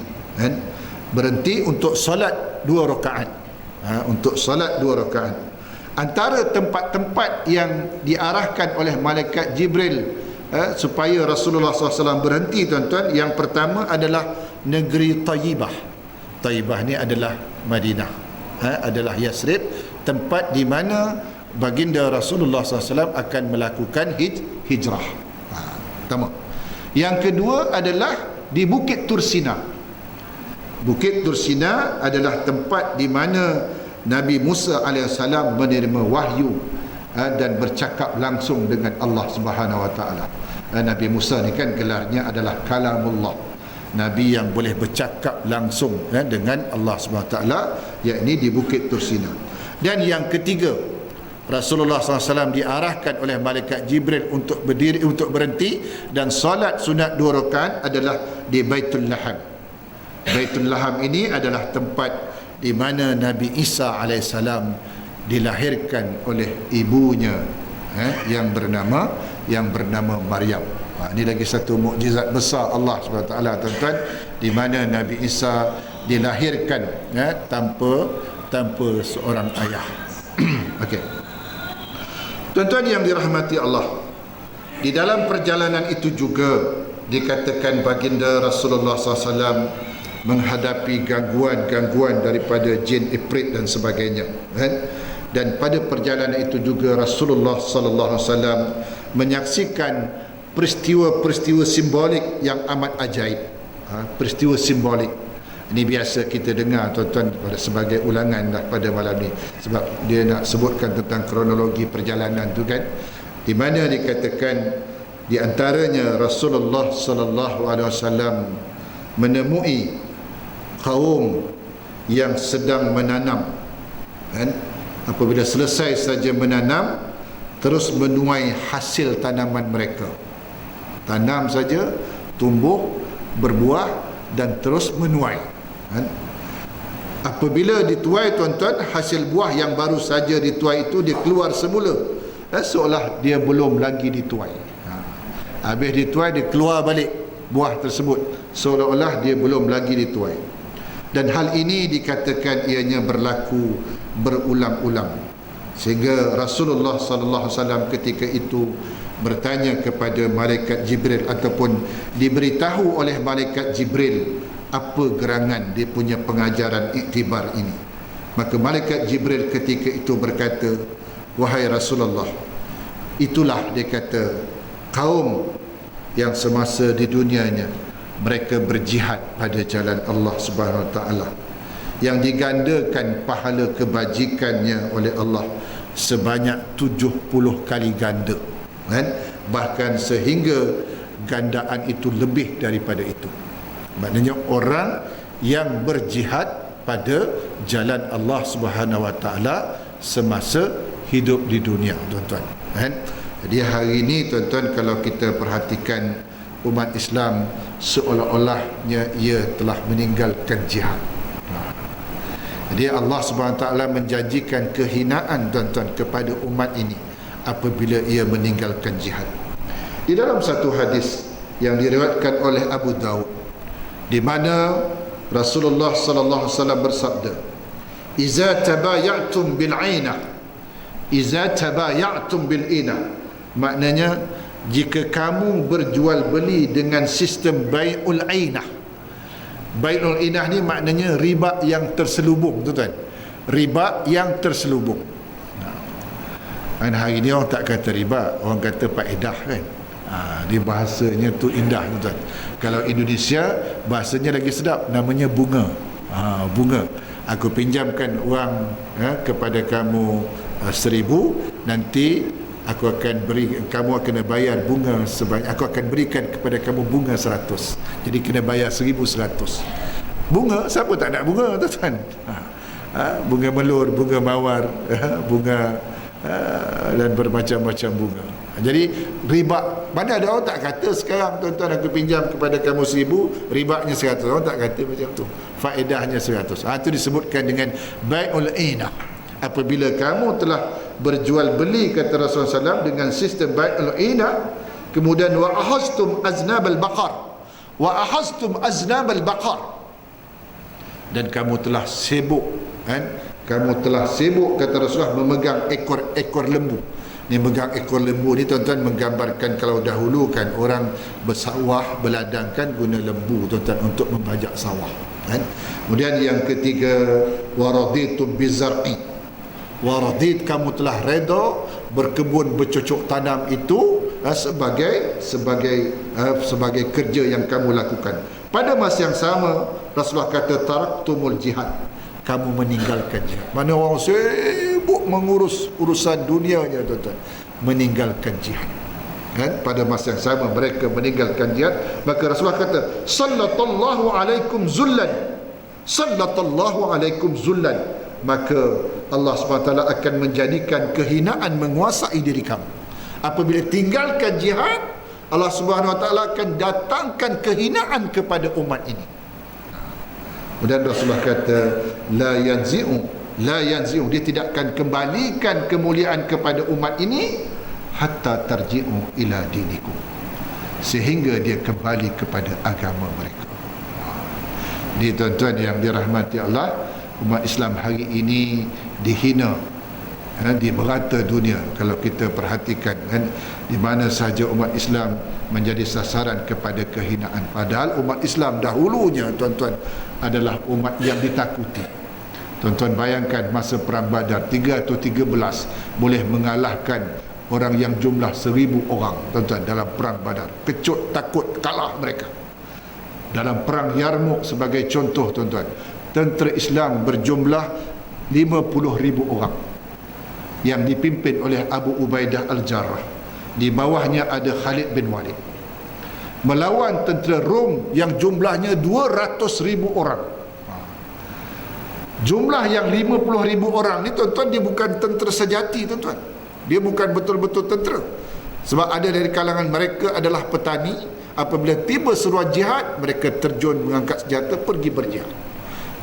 berhenti untuk solat 2 rakaat, untuk solat 2 rakaat. Antara tempat-tempat yang diarahkan oleh malaikat Jibril supaya Rasulullah SAW berhenti, tuan-tuan, yang pertama adalah negeri Tayyibah. Tayyibah ni adalah Madinah, adalah Yasrib, tempat di mana baginda Rasulullah SAW akan melakukan hijrah. Pertama. Yang kedua adalah di Bukit Tursina. Bukit Tursina adalah tempat di mana Nabi Musa AS menerima wahyu dan bercakap langsung dengan Allah Subhanahu Wa Taala. Nabi Musa ni kan gelarnya adalah Kalamullah, Nabi yang boleh bercakap langsung dengan Allah Subhanahu Wa Taala, yakni di Bukit Tursina. Dan yang ketiga, Rasulullah SAW diarahkan oleh malaikat Jibril untuk berdiri, untuk berhenti dan solat sunat 2 rakaat adalah di Baitul Laham. Baitul Laham ini adalah tempat di mana Nabi Isa AS dilahirkan oleh ibunya yang bernama Maryam. Ini lagi satu mukjizat besar Allah SWT, tuan-tuan, di mana Nabi Isa dilahirkan tanpa seorang ayah. Okey. Tuan-tuan yang dirahmati Allah, di dalam perjalanan itu juga dikatakan baginda Rasulullah SAW menghadapi gangguan-gangguan daripada jin, ifrit dan sebagainya, kan? Dan pada perjalanan itu juga Rasulullah SAW menyaksikan peristiwa-peristiwa simbolik yang amat ajaib. Peristiwa simbolik ini biasa kita dengar tuan-tuan pada sebagai ulangan dah pada malam ni, sebab dia nak sebutkan tentang kronologi perjalanan tu, kan, di mana dikatakan di antaranya Rasulullah SAW menemui kaum yang sedang menanam, kan? Apabila selesai saja menanam, terus menuai hasil tanaman mereka. Tanam saja, tumbuh, berbuah dan terus menuai, kan? Apabila dituai tuan-tuan, hasil buah yang baru saja dituai itu dia keluar semula, seolah dia belum lagi dituai. Habis dituai, dia keluar balik buah tersebut, seolah-olah dia belum lagi dituai. Dan hal ini dikatakan ianya berlaku berulang-ulang, sehingga Rasulullah SAW ketika itu bertanya kepada malaikat Jibril, ataupun diberitahu oleh malaikat Jibril apa gerangan dia punya pengajaran iktibar ini. Maka malaikat Jibril ketika itu berkata, wahai Rasulullah, itulah, dia kata, kaum yang semasa di dunianya mereka berjihad pada jalan Allah Subhanahu Wa Taala, yang digandakan pahala kebajikannya oleh Allah sebanyak 70 kali ganda, kan? Bahkan sehingga gandaan itu lebih daripada itu. Maknanya orang yang berjihad pada jalan Allah Subhanahu Wa Taala semasa hidup di dunia, tuan-tuan, kan? Jadi hari ini tuan-tuan, kalau kita perhatikan umat Islam seolah-olahnya ia telah meninggalkan jihad. Jadi Allah SWT menjanjikan kehinaan tuan-tuan kepada umat ini apabila ia meninggalkan jihad. Di dalam satu hadis yang diriwayatkan oleh Abu Daud, di mana Rasulullah SAW bersabda, "Iza tabayatum bil 'ainah, iza tabayatum bil ina." Maknanya, jika kamu berjual beli dengan sistem bai'ul 'ainah. Bai'ul inah ni maknanya riba yang terselubung, tuan-tuan. Riba yang terselubung. Dan hari ni orang tak kata riba, orang kata faedah, kan? Dia bahasanya tu indah, tuan-tuan. Kalau Indonesia bahasanya lagi sedap, namanya bunga. Bunga. Aku pinjamkan wang kepada kamu 1,000, nanti aku akan beri, kamu akan bayar bunga sebanyak, aku akan berikan kepada kamu bunga 100. Jadi kena bayar 1,100. Bunga, siapa tak nak bunga, tuan-tuan? Bunga melur, bunga mawar, bunga dan bermacam-macam bunga. Jadi riba, mana ada orang tak kata sekarang, tuan-tuan, aku pinjam kepada kamu 1,000, ribanya 100. Orang tak kata macam tu. Faedahnya 100. Itu disebutkan dengan bai'ul inah. Apabila kamu telah berjual beli, kata Rasulullah SAW, dengan sistem bai'ul ina, kemudian wa ahastum aznabal baqar, wa ahastum aznabal baqar, dan kamu telah sibuk, kan? Kamu telah sibuk, kata Rasulullah, memegang ekor lembu. Ni memegang ekor lembu ni, tuan-tuan, menggambarkan kalau dahulu kan orang bersawah, berladang, kan guna lembu, tuan-tuan, untuk membajak sawah, kan? Kemudian yang ketiga, wa raditum bizar'i, waradid, kamu telah reda berkebun, bercocok tanam itu sebagai kerja yang kamu lakukan. Pada masa yang sama, Rasulullah kata taraktumul jihad, kamu meninggalkan jihad. Mana orang sibuk mengurus urusan dunianya, tuan-tuan, meninggalkan jihad, kan? Pada masa yang sama mereka meninggalkan jihad. Maka Rasulullah kata, sallallahu alaikum zullan, sallallahu alaikum zullan, maka Allah SWT akan menjadikan kehinaan menguasai diri kamu. Apabila tinggalkan jihad, Allah SWT akan datangkan kehinaan kepada umat ini. Kemudian Rasulullah kata, la yanzi'u, dia tidak akan kembalikan kemuliaan kepada umat ini hatta tarji'u ila dinikum, sehingga dia kembali kepada agama mereka. Ini tuan-tuan yang dirahmati Allah, umat Islam hari ini dihina, di merata dunia. Kalau kita perhatikan di mana sahaja umat Islam menjadi sasaran kepada kehinaan, padahal umat Islam dahulunya tuan-tuan adalah umat yang ditakuti. Tuan-tuan bayangkan masa perang Badar 3 atau 13 boleh mengalahkan orang yang jumlah 1000 orang tuan-tuan dalam perang Badar. Kecut takut kalah mereka. Dalam perang Yarmouk sebagai contoh tuan-tuan, tentera Islam berjumlah 50,000 orang yang dipimpin oleh Abu Ubaidah Al-Jarrah. Di bawahnya ada Khalid bin Walid, melawan tentera Rom yang jumlahnya 200,000 orang. Jumlah yang 50,000 orang ni tuan-tuan, dia bukan tentera sejati tuan-tuan. Dia bukan betul-betul tentera. Sebab ada dari kalangan mereka adalah petani. Apabila tiba seruan jihad, mereka terjun mengangkat senjata pergi berjihad.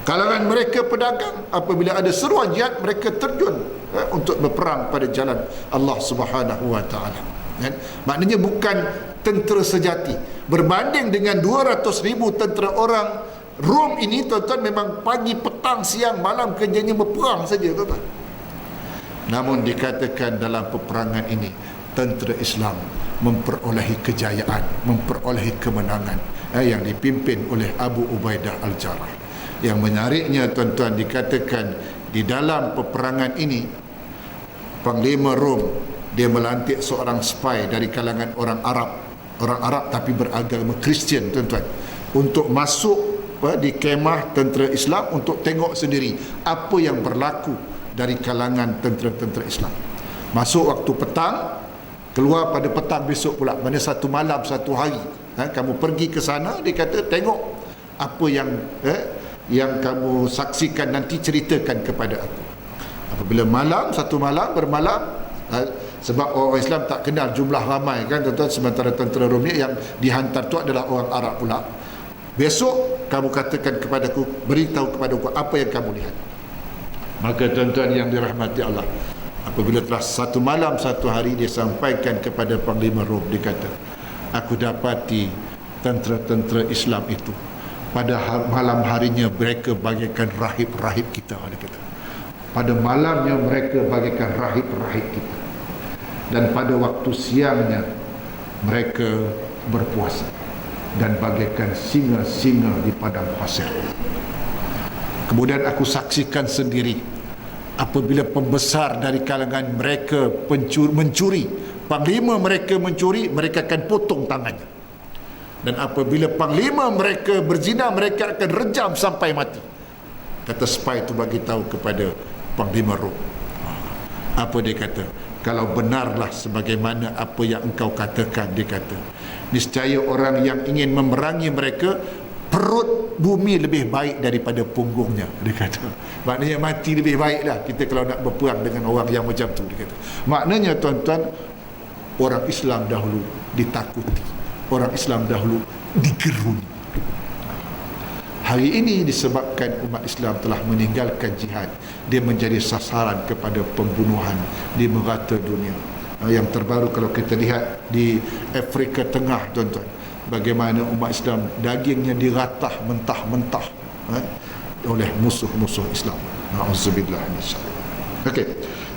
Kalangan mereka pedagang, apabila ada seruan jihad, mereka terjun untuk berperang pada jalan Allah Subhanahu wa taala. Maknanya bukan tentera sejati. Berbanding dengan 200,000 tentera orang Rom ini tuan-tuan, memang pagi, petang, siang, malam kerjanya berperang saja tuan-tuan. Namun dikatakan dalam peperangan ini tentera Islam memperolehi kejayaan, memperolehi kemenangan yang dipimpin oleh Abu Ubaidah Al-Jarrah. Yang menariknya tuan-tuan, dikatakan di dalam peperangan ini Panglima Rom dia melantik seorang spy dari kalangan orang Arab tapi beragama Kristian tuan-tuan, untuk masuk di kemah tentera Islam untuk tengok sendiri apa yang berlaku dari kalangan tentera-tentera Islam. Masuk waktu petang, keluar pada petang besok pula. Mana satu malam satu hari kamu pergi ke sana, dia kata tengok apa yang kamu saksikan, nanti ceritakan kepada aku. Apabila malam, satu malam bermalam, sebab orang Islam tak kenal jumlah ramai kan tuan-tuan, sementara tentera Rom yang dihantar tu adalah orang Arab pula. Besok kamu katakan kepadaku, beritahu kepadaku apa yang kamu lihat. Maka tuan-tuan yang dirahmati Allah, apabila telah satu malam satu hari, dia sampaikan kepada Panglima Rom, dia kata, aku dapati tentera-tentera Islam itu pada malam harinya mereka bagaikan rahib-rahib kita, dia kata. Pada malamnya mereka bagaikan rahib-rahib kita, dan pada waktu siangnya mereka berpuasa dan bagaikan singa-singa di padang pasir. Kemudian aku saksikan sendiri apabila pembesar dari kalangan mereka mencuri, panglima mereka mencuri, mereka akan potong tangannya. Dan apabila panglima mereka berzina, mereka akan rejam sampai mati. Kata spy itu bagi tahu kepada Panglima Rom. Apa dia kata? Kalau benarlah sebagaimana apa yang engkau katakan, dia kata, niscaya orang yang ingin memerangi mereka, perut bumi lebih baik daripada punggungnya, dia kata. Maknanya mati lebih baiklah kita kalau nak berperang dengan orang yang macam tu, dia kata. Maknanya tuan-tuan, orang Islam dahulu ditakuti, orang Islam dahulu digeruni. Hari ini disebabkan umat Islam telah meninggalkan jihad, dia menjadi sasaran kepada pembunuhan di merata dunia. Yang terbaru kalau kita lihat di Afrika Tengah tuan-tuan, bagaimana umat Islam dagingnya diratah mentah-mentah oleh musuh-musuh Islam. Na'udzubillah min syarr. Okey.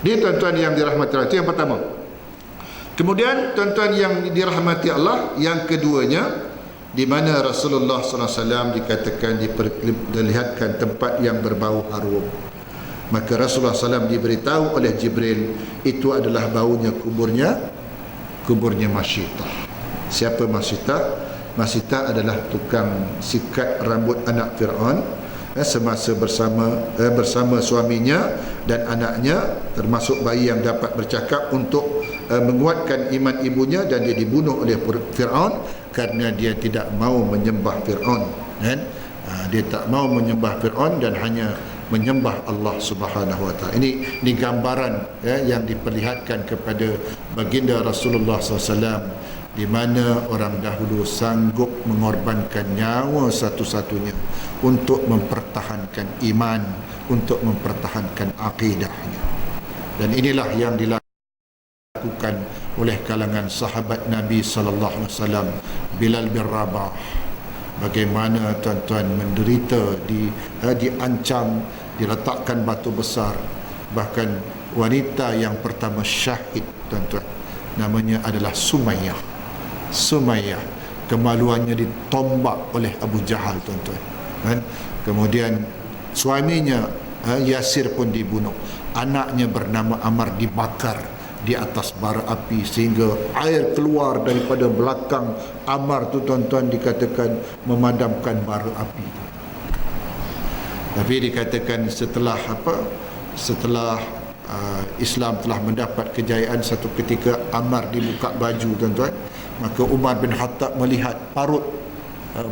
Ini tuan-tuan yang dirahmati Allah, itu yang pertama. Kemudian tuan-tuan yang dirahmati Allah, yang keduanya, di mana Rasulullah SAW dikatakan diperlihatkan tempat yang berbau harum. Maka Rasulullah SAW diberitahu oleh Jibril, itu adalah baunya kuburnya Masyitah. Siapa Masyitah? Masyitah adalah tukang sikat rambut anak Fir'aun semasa bersama suaminya dan anaknya, termasuk bayi yang dapat bercakap, untuk menguatkan iman ibunya, dan dia dibunuh oleh Fir'aun kerana dia tidak mau menyembah Fir'aun. Dia tak mau menyembah Fir'aun dan hanya menyembah Allah Subhanahu wa taala. Ini gambaran yang diperlihatkan kepada baginda Rasulullah SAW, di mana orang dahulu sanggup mengorbankan nyawa satu-satunya untuk mempertahankan iman, untuk mempertahankan akidahnya. Dan inilah yang dilakukan oleh kalangan sahabat Nabi sallallahu alaihi wasallam, Bilal bin Rabah. Bagaimana tuan-tuan menderita, diancam, diletakkan batu besar, bahkan wanita yang pertama syahid, tuan-tuan, namanya adalah Sumayyah. Kemaluannya ditombak oleh Abu Jahal, tuan-tuan, kan? Kemudian suaminya Yasir pun dibunuh. Anaknya bernama Ammar dibakar di atas bara api sehingga air keluar daripada belakang Ammar tu, tuan-tuan, dikatakan memadamkan bara api. Tapi dikatakan setelah Islam telah mendapat kejayaan, satu ketika Ammar dibuka baju, tuan-tuan, maka Umar bin Khattab melihat parut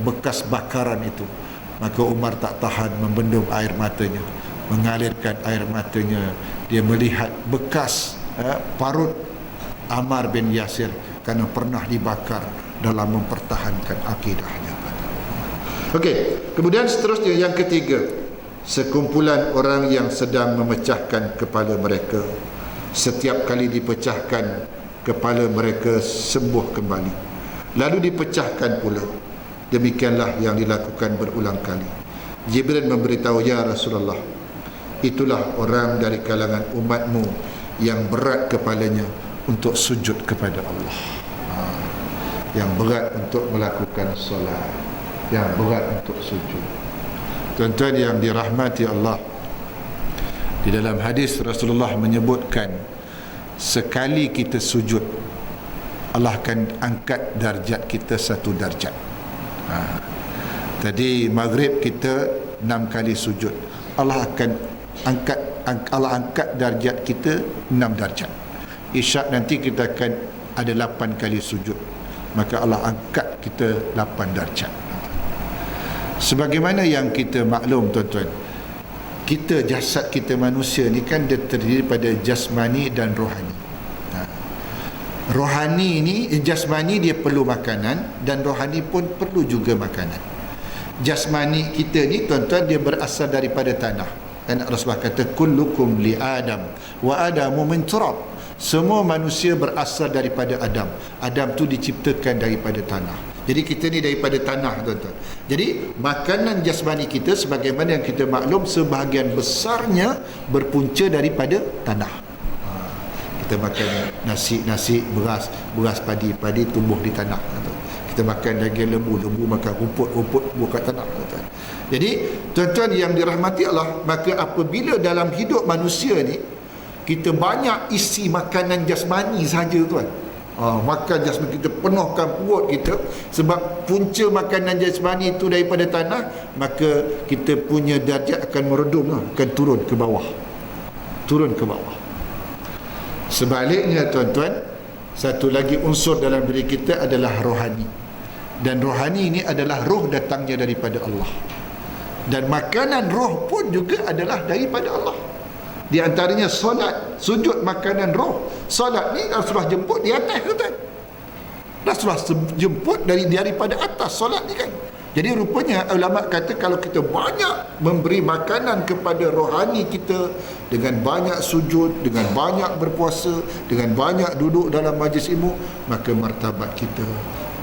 bekas bakaran itu. Maka Umar tak tahan, membendung air matanya, mengalirkan air matanya. Dia melihat bekas parut Ammar bin Yasir kerana pernah dibakar dalam mempertahankan akidahnya. Okey, kemudian seterusnya yang ketiga, sekumpulan orang yang sedang memecahkan kepala mereka. Setiap kali dipecahkan, kepala mereka sembuh kembali, lalu dipecahkan pula. Demikianlah yang dilakukan berulang kali. Jibril memberitahu, ya Rasulullah, itulah orang dari kalangan umatmu yang berat kepalanya untuk sujud kepada Allah, yang berat untuk melakukan solat, yang berat untuk sujud. Tuan-tuan yang dirahmati Allah, di dalam hadis Rasulullah menyebutkan, sekali kita sujud, Allah akan angkat darjat kita satu darjat. Tadi maghrib kita 6 kali sujud, Allah akan angkat darjat kita 6 darjat. Isyak nanti kita akan ada 8 kali sujud, maka Allah angkat kita 8 darjat. Sebagaimana yang kita maklum, tuan-tuan, kita, jasad kita manusia ni kan dia terdiri pada jasmani dan rohani. Rohani ni, jasmani dia perlu makanan, dan rohani pun perlu juga makanan. Jasmani kita ni, tuan-tuan, dia berasal daripada tanah. Dan Rasulullah kata, kullukum li Adam wa Adamu min turab. Semua manusia berasal daripada Adam. Adam tu diciptakan daripada tanah. Jadi kita ni daripada tanah, tuan-tuan. Jadi makanan jasmani kita, sebagaimana yang kita maklum, sebahagian besarnya berpunca daripada tanah. Kita makan nasi, beras padi tumbuh di tanah. Kita makan daging lembu makan rumput tumbuh kat tanah. Jadi tuan-tuan yang dirahmati Allah, maka apabila dalam hidup manusia ni kita banyak isi makanan jasmani saja, tuan, makan jasmani kita, penuhkan perut kita, sebab punca makanan jasmani itu daripada tanah, maka kita punya darjat akan meredum, akan turun ke bawah. Sebaliknya, tuan-tuan, satu lagi unsur dalam diri kita adalah rohani, dan rohani ini adalah roh datangnya daripada Allah, dan makanan roh pun juga adalah daripada Allah. Di antaranya solat, sujud, makanan roh. Solat ni Rasulullah jemput di atas, tuan. Rasulullah jemput daripada atas solat ni kan. Jadi rupanya ulama kata, kalau kita banyak memberi makanan kepada rohani kita, dengan banyak sujud, dengan banyak berpuasa, dengan banyak duduk dalam majlis ilmu, maka martabat kita,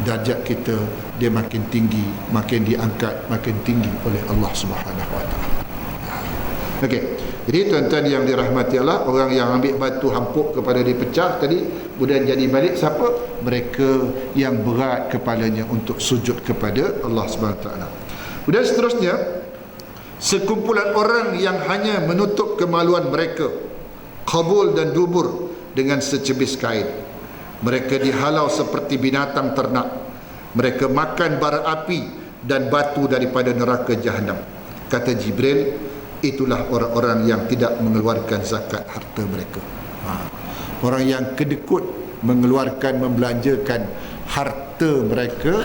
darjat kita, dia makin tinggi, makin diangkat, makin tinggi oleh Allah Subhanahu Wa Taala. Okey. Jadi tuan-tuan yang dirahmati Allah, orang yang ambil batu hampuk kepada dia pecah tadi, kemudian jadi balik, siapa? Mereka yang berat kepalanya untuk sujud kepada Allah Subhanahu Wa Taala. Kemudian seterusnya, sekumpulan orang yang hanya menutup kemaluan mereka, qabul dan dubur, dengan secebis kain. Mereka dihalau seperti binatang ternak. Mereka makan bara api dan batu daripada neraka Jahannam. Kata Jibril, itulah orang-orang yang tidak mengeluarkan zakat harta mereka. Orang yang kedekut mengeluarkan, membelanjakan harta mereka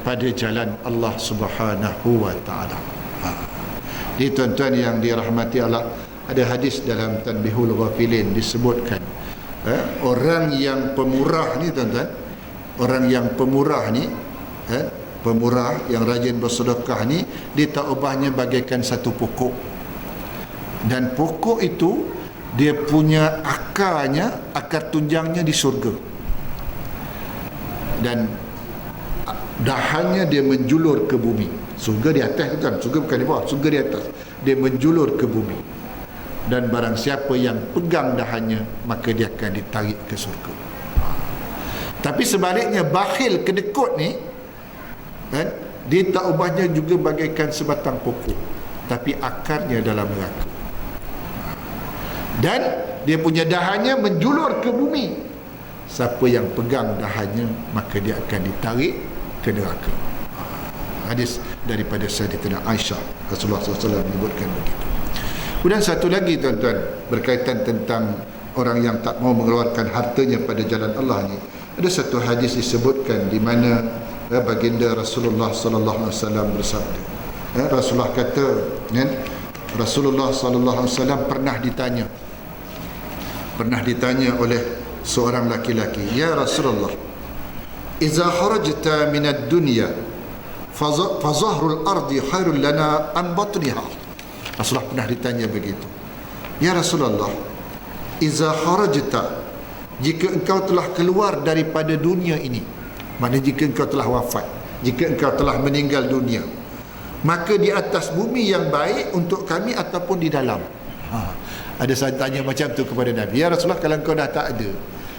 pada jalan Allah Subhanahu Wa Taala. Jadi tuan-tuan yang dirahmati Allah, ada hadis dalam Tanbihul Ghafilin disebutkan, orang yang pemurah ni, tuan-tuan, orang yang pemurah ni, pemurah yang rajin bersedekah ni, dia tak ubahnya bagaikan satu pokok. Dan pokok itu dia punya akarnya, akar tunjangnya di syurga, dan dahannya dia menjulur ke bumi. Syurga di atas, kan? Syurga bukan di bawah, syurga di atas. Dia menjulur ke bumi. dan barang siapa yang pegang dahannya maka dia akan ditarik ke syurga. Tapi sebaliknya bakhil, kedekut ni kan, dia tak ubahnya juga bagaikan sebatang pokok tapi akarnya dalam neraka, dan dia punya dahannya menjulur ke bumi. Siapa yang pegang dahannya maka dia akan ditarik ke neraka. Hadis daripada Sayyidatina Aisyah, Rasulullah SAW menyebutkan begitu. Kemudian satu lagi tuan-tuan, berkaitan tentang orang yang tak mau mengeluarkan hartanya pada jalan Allah ni, ada satu hadis disebutkan di mana baginda Rasulullah sallallahu alaihi wasallam bersabda. Rasulullah kata, Rasulullah sallallahu alaihi wasallam pernah ditanya oleh seorang laki-laki, "Ya Rasulullah, idza kharajta min ad-dunya fa zahrul ardi khairul lana am batniha?" Rasulullah pernah ditanya begitu. "Ya Rasulullah, idza kharajta, jika engkau telah keluar daripada dunia ini, maknanya jika engkau telah wafat, jika engkau telah meninggal dunia, maka di atas bumi yang baik untuk kami ataupun di dalam?" Ada saya tanya macam tu kepada Nabi, "Ya Rasulullah, kalau engkau dah tak ada,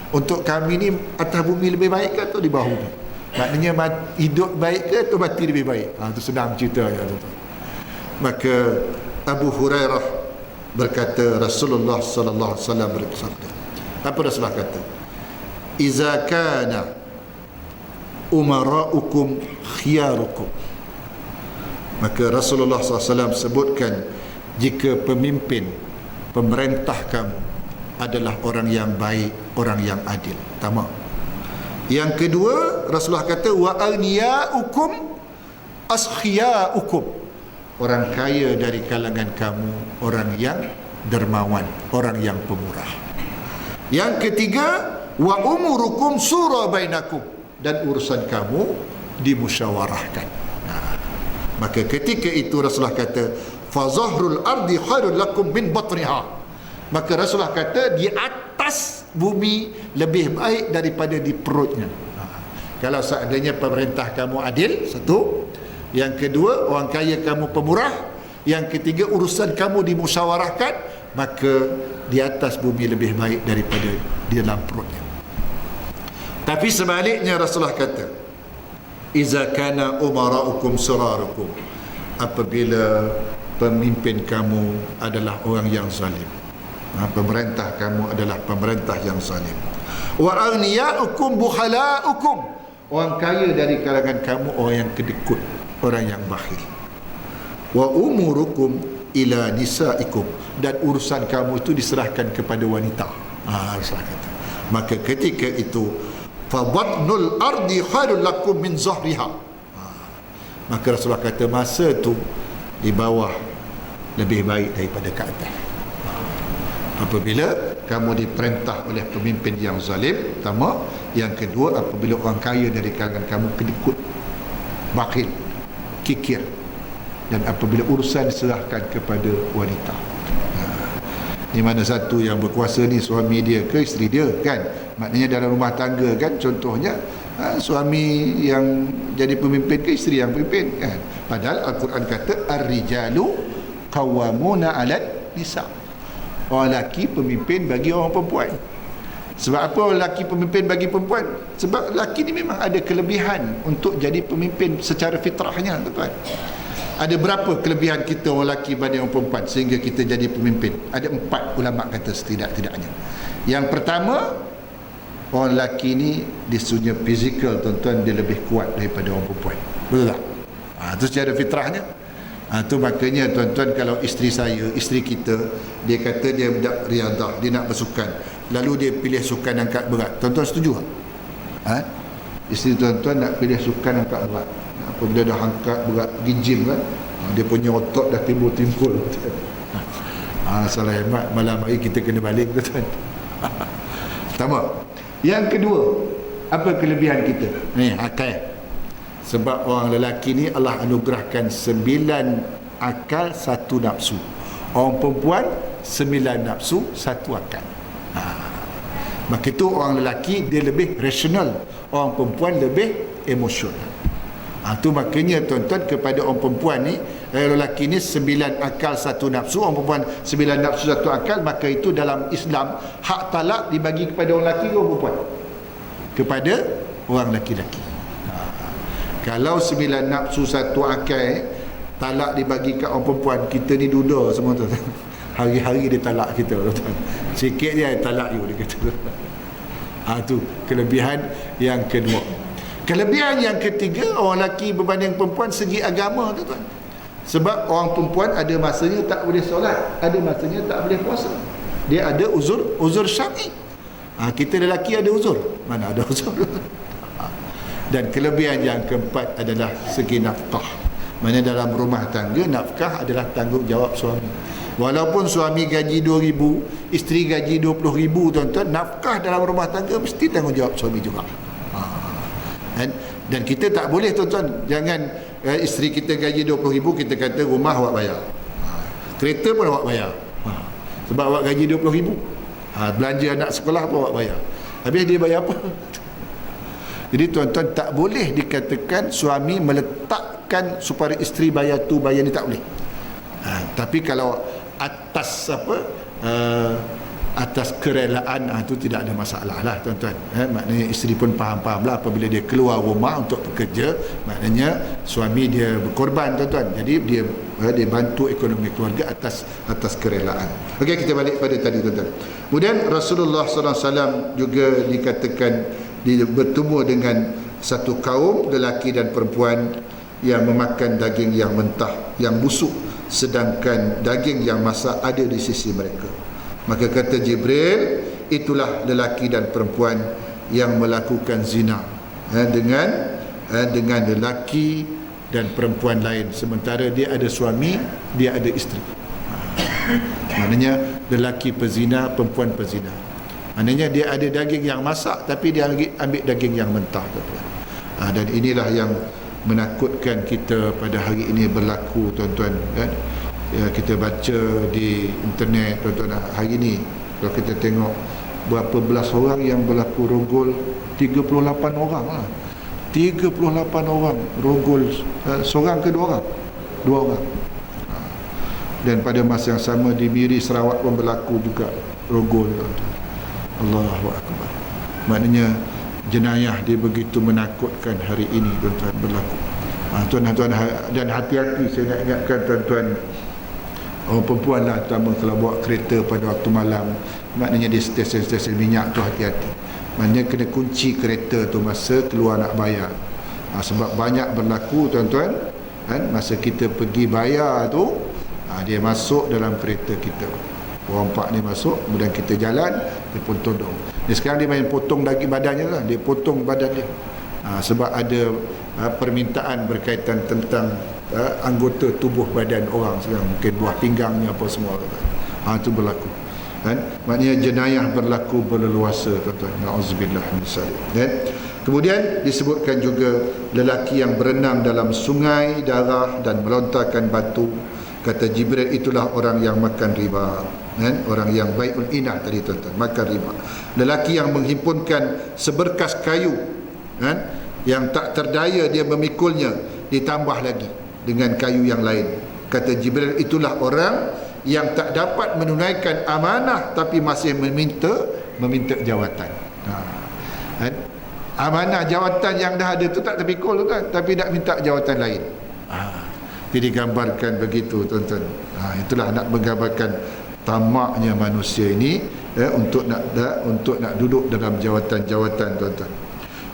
untuk kami ni atas bumi lebih baik ke atau di bawah bumi?" Maknanya hidup baik ke atau mati lebih baik? Itu senang cerita ya, tuan-tuan. Maka Abu Hurairah berkata, Rasulullah sallallahu alaihi wasallam bersabda. Apa Rasulullah kata? "Iza kana umara'ukum khiyarukum." Maka Rasulullah SAW sebutkan, jika pemerintah kamu adalah orang yang baik, orang yang adil. Tamak. Yang kedua, Rasulullah kata, "Wa aghniyaukum askhiyaukum." Orang kaya dari kalangan kamu, orang yang dermawan, orang yang pemurah. Yang ketiga, "Wa umurukum sura bainakum." Dan urusan kamu dimusyawarahkan. Maka ketika itu Rasulullah kata, "Fa zahrul ardi khairul lakum min batniha." Maka Rasulullah kata, di atas bumi lebih baik daripada di perutnya. Kalau seandainya pemerintah kamu adil, satu. Yang kedua, orang kaya kamu pemurah. Yang ketiga, urusan kamu dimusyawarahkan, maka di atas bumi lebih baik daripada di dalam perutnya. Tapi sebaliknya Rasulullah kata, "Iza kana umara'ukum sirarukum." Apabila pemimpin kamu adalah orang yang zalim, pemerintah kamu adalah pemerintah yang zalim. "Wa aghniyaukum bukhalaukum." Orang kaya dari kalangan kamu orang yang kedekut, orang yang bakhil. "Wa umurukum ila nisaikum." Dan urusan kamu itu diserahkan kepada wanita. Rasulullah kata. Maka ketika itu, "Fa batnul ardi khairul lakum min zahriha." Maka Rasulullah kata, masa tu di bawah lebih baik daripada ke atas. Apabila kamu diperintah oleh pemimpin yang zalim, pertama. Yang kedua, apabila orang kaya dari kalangan kamu kedekut, bakhil, kikir, dan apabila urusan diserahkan kepada wanita. Di mana satu yang berkuasa ni suami dia ke isteri dia, kan? Maknanya dalam rumah tangga, kan? Contohnya suami yang jadi pemimpin ke isteri yang pemimpin, kan? Padahal Al-Quran kata ar-rijalu qawwamuna 'alan nisa. Orang lelaki pemimpin bagi orang perempuan. Sebab apa orang lelaki pemimpin bagi perempuan? Sebab lelaki ni memang ada kelebihan untuk jadi pemimpin secara fitrahnya, tuan-tuan. Ada berapa kelebihan kita orang lelaki banding orang perempuan sehingga kita jadi pemimpin? Ada 4 ulama kata setidak-tidaknya. Yang pertama, orang lelaki ni dia punya fizikal, tuan-tuan, dia lebih kuat daripada orang perempuan. Betul tak? Itu secara fitrahnya. Itu makanya tuan-tuan, kalau isteri saya, isteri kita, dia kata dia nak riadah, dia nak bersukan, lalu dia pilih sukan angkat berat, tuan-tuan setuju tak? Isteri tuan-tuan nak pilih sukan angkat berat, apabila dah angkat berat pergi gym, kan, dia punya otot dah timbul-timbul. Salah hemat, malam hari kita kena balik, tuan-tuan. Pertama. Yang kedua, apa kelebihan kita? Ni akal. Sebab orang lelaki ni Allah anugerahkan 9 akal, 1 nafsu. Orang perempuan 9 nafsu, 1 akal. Maka itu orang lelaki dia lebih rasional, orang perempuan lebih emosional. Itu makanya tuan-tuan, kepada orang perempuan ni lelaki ni 9 akal 1 nafsu, orang perempuan 9 nafsu 1 akal, maka itu dalam Islam hak talak dibagi kepada orang lelaki ke orang perempuan? Kepada orang lelaki-lelaki. Kalau 9 nafsu 1 akal talak dibagi kat orang perempuan, kita ni duda semua tu. Hari-hari dia talak kita, tuan. Sikit dia talak you, dia kata. Tu kelebihan yang kedua. Kelebihan yang ketiga, orang lelaki berbanding perempuan segi agama tu, tuan. Sebab orang perempuan ada masanya tak boleh solat, ada masanya tak boleh puasa. Dia ada uzur syar'i. Kita lelaki ada uzur, mana ada uzur. Dan kelebihan yang keempat adalah segi nafkah. Mana dalam rumah tangga, nafkah adalah tanggungjawab suami. Walaupun suami gaji 2,000, isteri gaji 20,000, tuan-tuan, nafkah dalam rumah tangga mesti tanggungjawab suami juga. Dan kita tak boleh, tuan-tuan, jangan isteri kita gaji 20,000, kita kata rumah awak bayar, kereta pun awak bayar, sebab awak gaji 20,000. Belanja anak sekolah pun awak bayar. Habis dia bayar apa? Jadi tuan-tuan, tak boleh dikatakan suami meletakkan supaya isteri bayar tu bayar ni, tak boleh. Tapi kalau atas atas kerelaan, itu tidak ada masalah lah, tuan-tuan. Maknanya isteri pun faham-faham lah, apabila dia keluar rumah untuk bekerja, maknanya suami dia berkorban, tuan-tuan. Jadi dia bantu ekonomi keluarga atas kerelaan. Okey, kita balik pada tadi, tuan-tuan. Kemudian Rasulullah SAW juga dikatakan dia bertemu dengan satu kaum lelaki dan perempuan yang memakan daging yang mentah, yang busuk, sedangkan daging yang masak ada di sisi mereka. Maka kata Jibril, itulah lelaki dan perempuan yang melakukan zina dengan lelaki dan perempuan lain, sementara dia ada suami, dia ada isteri. Maknanya lelaki pezina, perempuan pezina. Maknanya dia ada daging yang masak, tapi dia ambil daging yang mentah, tuan-tuan. Dan inilah yang menakutkan kita pada hari ini berlaku, tuan-tuan, kan? Kita baca di internet, tuan-tuan, hari ini kalau kita tengok berapa belas orang yang berlaku rogol, 38 orang lah. 38 orang rogol, seorang ke 2 orang? 2 orang. Dan pada masa yang sama di Miri, Sarawak pun berlaku juga rogol, tuan-tuan. Allahu Akbar. Maknanya jenayah dia begitu menakutkan hari ini, tuan-tuan, berlaku. Tuan-tuan, dan hati-hati, saya nak ingatkan tuan-tuan, orang perempuan lah, terutama kalau bawa kereta pada waktu malam, maknanya di stesen-stesen minyak tu hati-hati. Maknanya kena kunci kereta tu masa keluar nak bayar. Sebab banyak berlaku, tuan-tuan, kan, masa kita pergi bayar tu, dia masuk dalam kereta kita. Orang empat ni masuk, kemudian kita jalan, dia pun todong. Sekarang dia main potong daging badannya lah, dia potong badan dia. Sebab ada permintaan berkaitan tentang anggota tubuh badan orang sekarang, mungkin buah pinggangnya apa semua, itu berlaku, kan? Maknanya jenayah berlaku berleluasa, tuan-tuan. Na'udzubillah min dzalik. Kemudian disebutkan juga lelaki yang berenang dalam sungai darah dan melontarkan batu. Kata Jibril, itulah orang yang makan riba, kan? Orang yang bai'ul inah tadi, tuan-tuan, makan riba. Lelaki yang menghimpunkan seberkas kayu, kan, yang tak terdaya dia memikulnya, ditambah lagi dengan kayu yang lain. Kata Jibril, itulah orang yang tak dapat menunaikan amanah tapi masih meminta jawatan. Kan? Amanah jawatan yang dah ada tu tak terpikul, kan, tapi nak minta jawatan lain. Jadi digambarkan begitu, tuan-tuan. Itulah nak menggambarkan tamaknya manusia ini, untuk nak duduk dalam jawatan-jawatan, tuan-tuan.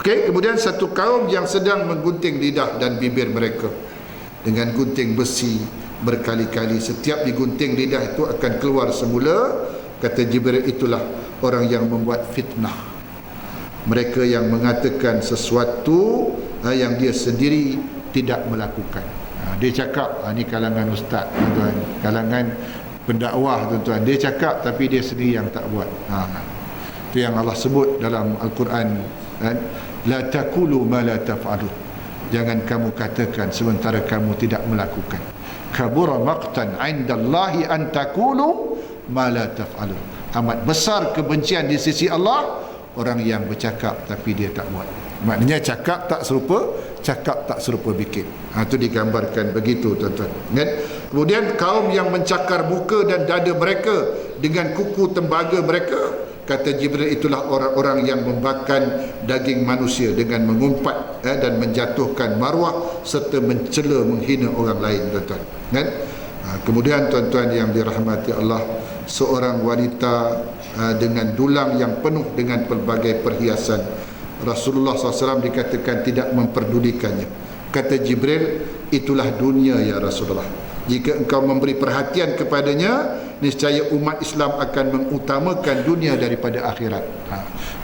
Okey, kemudian satu kaum yang sedang menggunting lidah dan bibir mereka dengan gunting besi berkali-kali. Setiap digunting lidah itu akan keluar semula. Kata Jibril, itulah orang yang membuat fitnah. Mereka yang mengatakan sesuatu yang dia sendiri tidak melakukan. Dia cakap, ni kalangan ustaz, tuan-tuan, kalangan pendakwah, tuan-tuan, dia cakap tapi dia sendiri yang tak buat. Itu yang Allah sebut dalam Al-Quran, kan? La taqulu ma la taf'alun. Jangan kamu katakan sementara kamu tidak melakukan. Kabura maqtan 'indallahi an taqulu ma la taf'alun. Amat besar kebencian di sisi Allah orang yang bercakap tapi dia tak buat. Maknanya cakap tak serupa cakap tak serupa bikin. Itu digambarkan begitu, tuan-tuan. Kemudian kaum yang mencakar muka dan dada mereka dengan kuku tembaga mereka, kata Jibril, itulah orang-orang yang membakar daging manusia dengan mengumpat dan menjatuhkan maruah serta mencela, menghina orang lain, tuan-tuan. Kemudian tuan-tuan yang dirahmati Allah, seorang wanita dengan dulang yang penuh dengan pelbagai perhiasan, Rasulullah SAW dikatakan tidak memperdulikannya. Kata Jibril, itulah dunia ya Rasulullah. Jika engkau memberi perhatian kepadanya, niscaya umat Islam akan mengutamakan dunia daripada akhirat.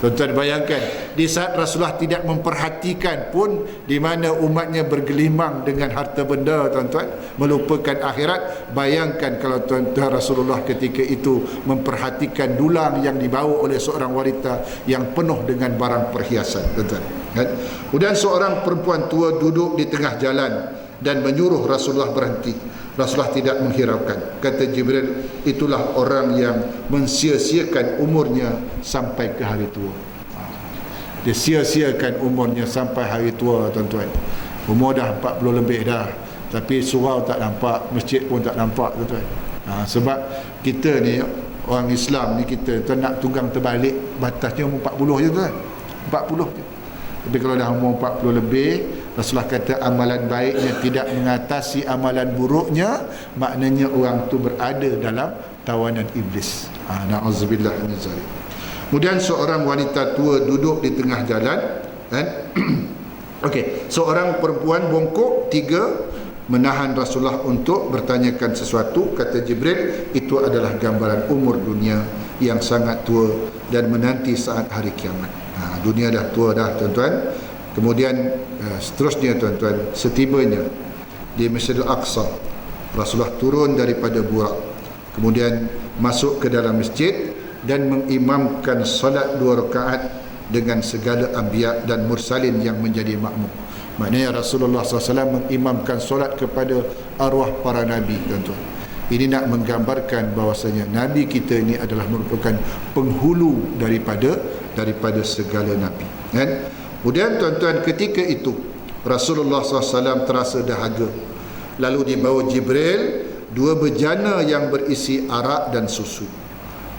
Tuan-tuan bayangkan, di saat Rasulullah tidak memperhatikan pun, di mana umatnya bergelimang dengan harta benda, tuan-tuan, melupakan akhirat. Bayangkan kalau tuan-tuan Rasulullah ketika itu memperhatikan dulang yang dibawa oleh seorang wanita yang penuh dengan barang perhiasan, tuan-tuan. Kemudian seorang perempuan tua duduk di tengah jalan dan menyuruh Rasulullah berhenti. Rasulullah tidak menghiraukan. Kata Jibril, itulah orang yang mensia-siakan umurnya sampai ke hari tua. Dia sia-siakan umurnya sampai hari tua, tuan-tuan. Umur dah 40 lebih dah, tapi surau tak nampak, masjid pun tak nampak, tuan-tuan. Sebab kita ni, orang Islam ni, kita tuan nak tunggang terbalik, batasnya umur 40 je, tuan. 40 je. Tapi kalau dah umur 40 lebih, Rasulullah kata amalan baiknya tidak mengatasi amalan buruknya, maknanya orang tu berada dalam tawanan iblis. Na'udzubillah min zalik. Kemudian seorang wanita tua duduk di tengah jalan, kan? Okey, seorang perempuan bongkok, 3 menahan Rasulullah untuk bertanyakan sesuatu. Kata Jibril, itu adalah gambaran umur dunia yang sangat tua dan menanti saat hari kiamat. Dunia dah tua dah, tuan-tuan. Kemudian seterusnya, tuan-tuan, setibanya di Masjidil Aqsa, Rasulullah turun daripada burak, kemudian masuk ke dalam masjid dan mengimamkan salat 2 rakaat dengan segala anbiya dan mursalin yang menjadi makmum. Maknanya Rasulullah SAW mengimamkan solat kepada arwah para Nabi, tuan-tuan. Ini nak menggambarkan bahawasanya Nabi kita ini adalah merupakan penghulu daripada segala Nabi, kan? Kemudian tuan-tuan, ketika itu Rasulullah SAW terasa dahaga. Lalu dibawa Jibril 2 bejana yang berisi arak dan susu.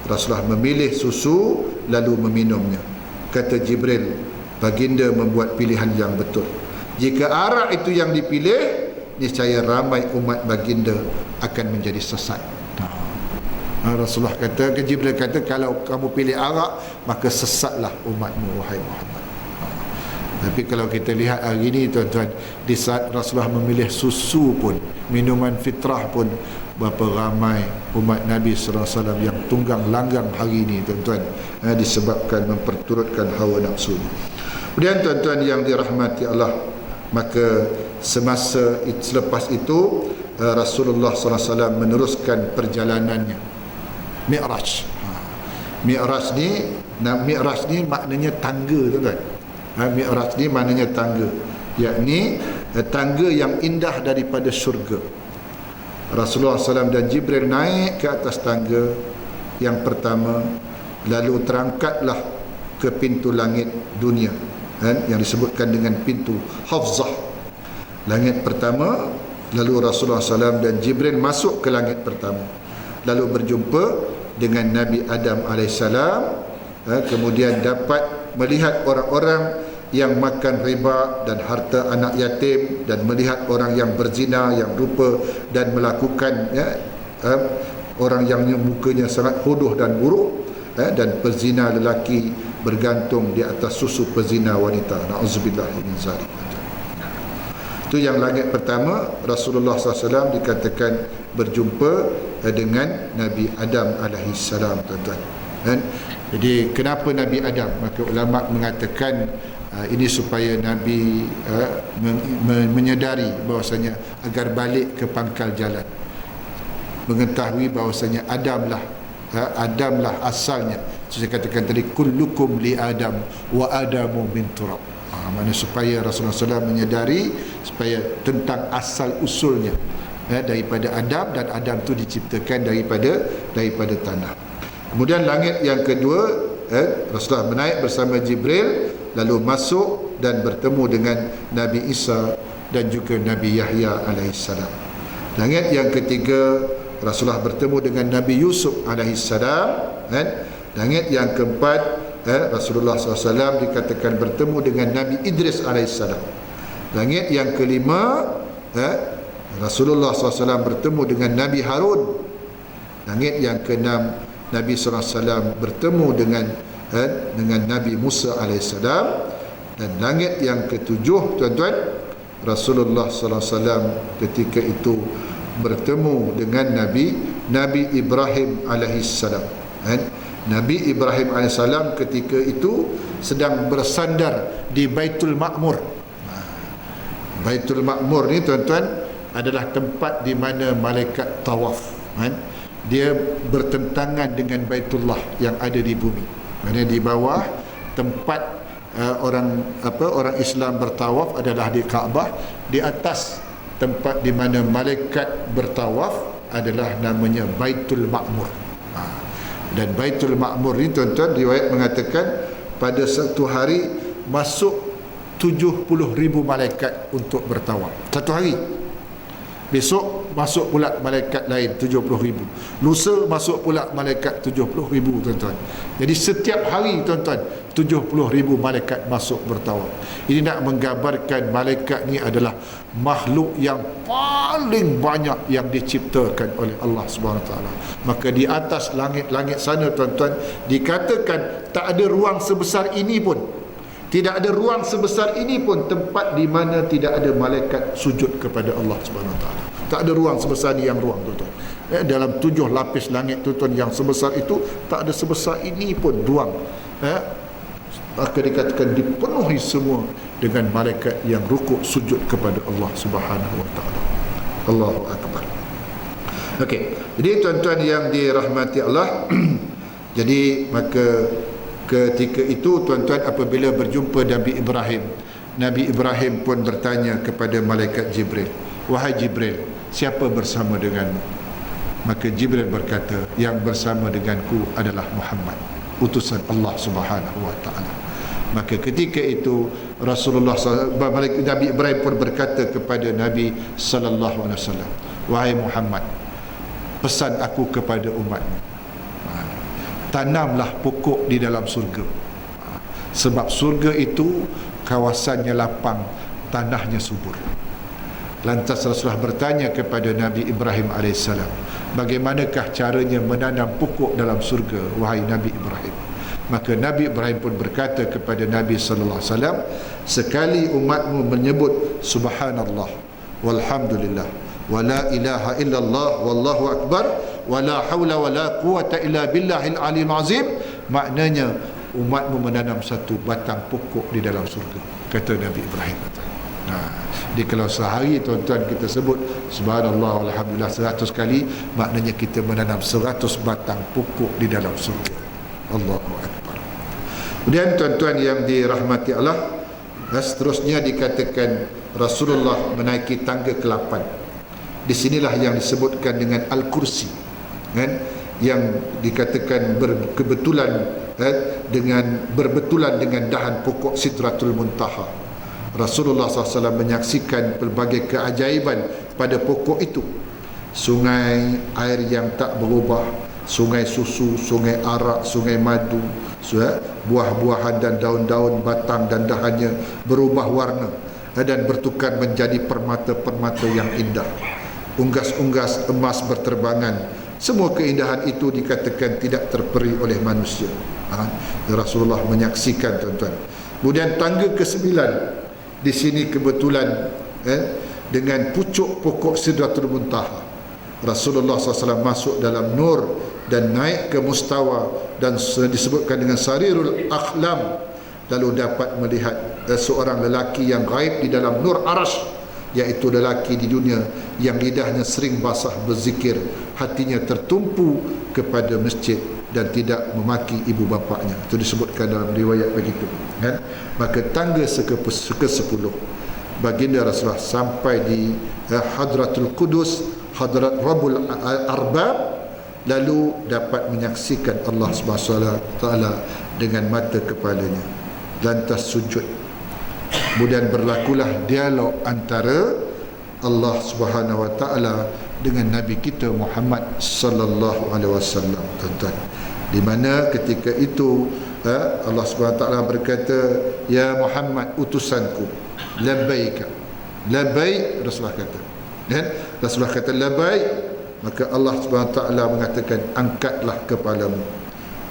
Rasulullah memilih susu lalu meminumnya. Kata Jibril, baginda membuat pilihan yang betul. Jika arak itu yang dipilih, niscaya ramai umat baginda akan menjadi sesat. Rasulullah kata, Jibril kata, kalau kamu pilih arak, maka sesatlah umatmu, wahai Muhammad. Tapi kalau kita lihat hari ini, tuan-tuan, di saat Rasulullah memilih susu pun, minuman fitrah pun, berapa ramai umat Nabi SAW yang tunggang langgang hari ini, tuan-tuan, disebabkan memperturutkan hawa nafsu. Kemudian tuan-tuan yang dirahmati Allah, maka selepas itu Rasulullah SAW meneruskan perjalanannya, Mi'raj. Mi'raj ni maknanya tangga, tuan-tuan. Mi'raj ni maknanya tangga, yakni tangga yang indah daripada syurga. Rasulullah SAW dan Jibril naik ke atas tangga yang pertama, lalu terangkatlah ke pintu langit dunia, yang disebutkan dengan pintu Hafzah, langit pertama. Lalu Rasulullah SAW dan Jibril masuk ke langit pertama, lalu berjumpa dengan Nabi Adam AS. Kemudian dapat melihat orang-orang yang makan riba dan harta anak yatim, dan melihat orang yang berzina, yang rupa dan melakukan, orang yang mukanya sangat hodoh dan buruk, dan pezina lelaki bergantung di atas susu pezina wanita. Na'udzubillah min zalik. Itu yang langit pertama. Rasulullah SAW dikatakan berjumpa dengan Nabi Adam alaihissalam, tuan-tuan. Jadi kenapa Nabi Adam? Maka ulama mengatakan ini supaya Nabi menyedari bahawasanya agar balik ke pangkal jalan, mengetahui bahawasanya Adamlah asalnya. Saya katakan tadi, kullukum li Adam wa Adamu min turab. Mana supaya Rasulullah SAW menyedari supaya tentang asal usulnya, daripada Adam, dan Adam itu diciptakan daripada tanah. Kemudian langit yang kedua, Rasulullah menaik bersama Jibril, lalu masuk dan bertemu dengan Nabi Isa dan juga Nabi Yahya alaihissalam. Langit yang ketiga, Rasulullah bertemu dengan Nabi Yusuf alaihissalam, kan? Langit yang keempat, Rasulullah SAW dikatakan bertemu dengan Nabi Idris alaihissalam. Langit yang kelima, Rasulullah SAW bertemu dengan Nabi Harun. Langit yang keenam, Nabi SAW bertemu dengan Nabi Musa alaihissalam. Dan langit yang ketujuh, tuan-tuan, Rasulullah SAW ketika itu bertemu dengan Nabi Ibrahim alaihissalam. Nabi Ibrahim alaihissalam ketika itu sedang bersandar di Baitul Ma'mur. Baitul Ma'mur ni, tuan-tuan, adalah tempat di mana malaikat tawaf. Dia bertentangan dengan Baitullah yang ada di bumi. Maksudnya di bawah tempat orang Islam bertawaf adalah di Kaabah. Di atas tempat di mana malaikat bertawaf adalah namanya Baitul Ma'mur. Dan Baitul Ma'mur ni, tuan-tuan, riwayat mengatakan pada satu hari masuk 70,000 malaikat untuk bertawaf. Satu hari. Besok masuk pula malaikat lain 70,000. Lusa masuk pula malaikat 70,000, tuan-tuan. Jadi setiap hari, tuan-tuan, 70,000 malaikat masuk bertawaf. Ini nak menggambarkan malaikat ni adalah makhluk yang paling banyak yang diciptakan oleh Allah SWT. Maka di atas langit-langit sana, tuan-tuan, dikatakan tak ada ruang sebesar ini pun, tidak ada ruang sebesar ini pun tempat di mana tidak ada malaikat sujud kepada Allah SWT. Tak ada ruang sebesar ni yang ruang, tuan-tuan. Dalam 7 lapis langit, tuan-tuan, yang sebesar itu tak ada sebesar ini pun ruang. Maka dikatakan dipenuhi semua dengan malaikat yang rukuk sujud kepada Allah Subhanahu wa taala. Allahu akbar. Okey. Jadi tuan-tuan yang dirahmati Allah, jadi maka ketika itu, tuan-tuan, apabila berjumpa Nabi Ibrahim pun bertanya kepada malaikat Jibril, "Wahai Jibril, siapa bersama denganmu?" Maka Jibril berkata, "Yang bersama denganku adalah Muhammad, utusan Allah Subhanahu wa taala." Maka ketika itu Nabi Ibrahim pun berkata kepada Nabi sallallahu alaihi wasallam, "Wahai Muhammad, pesan aku kepada umatmu, tanamlah pokok di dalam surga. Sebab surga itu kawasannya lapang, tanahnya subur." Lantas Rasulullah bertanya kepada Nabi Ibrahim AS, "Bagaimanakah caranya menanam pokok dalam surga, wahai Nabi Ibrahim?" Maka Nabi Ibrahim pun berkata kepada Nabi sallallahu alaihi wasallam, "Sekali umatmu menyebut subhanallah walhamdulillah wa la ilaha illallah wallahu akbar wa la haula wa la quwata illa billahil aliyil azim," maknanya umatmu menanam satu batang pokok di dalam surga, kata Nabi Ibrahim. Jadi kalau sehari, tuan-tuan, kita sebut subhanallah walhamdulillah 100 kali, maknanya kita menanam 100 batang pokok di dalam surga. Allahu akbar. Kemudian, tuan-tuan yang dirahmati Allah, seterusnya dikatakan Rasulullah menaiki tangga ke-8. Di sinilah yang disebutkan dengan Al-Kursi, kan? Yang dikatakan berbetulan dengan dahan pokok Sidratul Muntaha. Rasulullah SAW menyaksikan pelbagai keajaiban pada pokok itu. Sungai air yang tak berubah, sungai susu, sungai arak, sungai madu, buah-buahan dan daun-daun, batang dan dahannya berubah warna dan bertukar menjadi permata-permata yang indah. Unggas-unggas emas berterbangan. Semua keindahan itu dikatakan tidak terperi oleh manusia. Rasulullah menyaksikan, tuan-tuan. Kemudian tangga ke-9, di sini kebetulan dengan pucuk pokok Sidratul Muntaha. Rasulullah SAW masuk dalam nur dan naik ke mustawa, dan disebutkan dengan Sarirul Akhlam, lalu dapat melihat seorang lelaki yang gaib di dalam nur arash, iaitu lelaki di dunia yang lidahnya sering basah berzikir, hatinya tertumpu kepada masjid dan tidak memaki ibu bapaknya. Itu disebutkan dalam riwayat begitu, kan? Maka tangga ke-10 baginda Rasulullah sampai di Hadratul Qudus, Hadrat Rabbul Arbab, lalu dapat menyaksikan Allah SWT dengan mata kepalanya. Lantas sujud. Kemudian berlakulah dialog antara Allah Subhanahu Wa Taala dengan Nabi kita Muhammad sallallahu alaihi wasallam, tuan-tuan. Di mana ketika itu Allah Subhanahu Wa Taala berkata, ya Muhammad, utusanku, labbaik. Labbaik, Rasulullah kata. Dan Rasulullah kata labbaik, maka Allah Subhanahu Wa Taala mengatakan, angkatlah kepalamu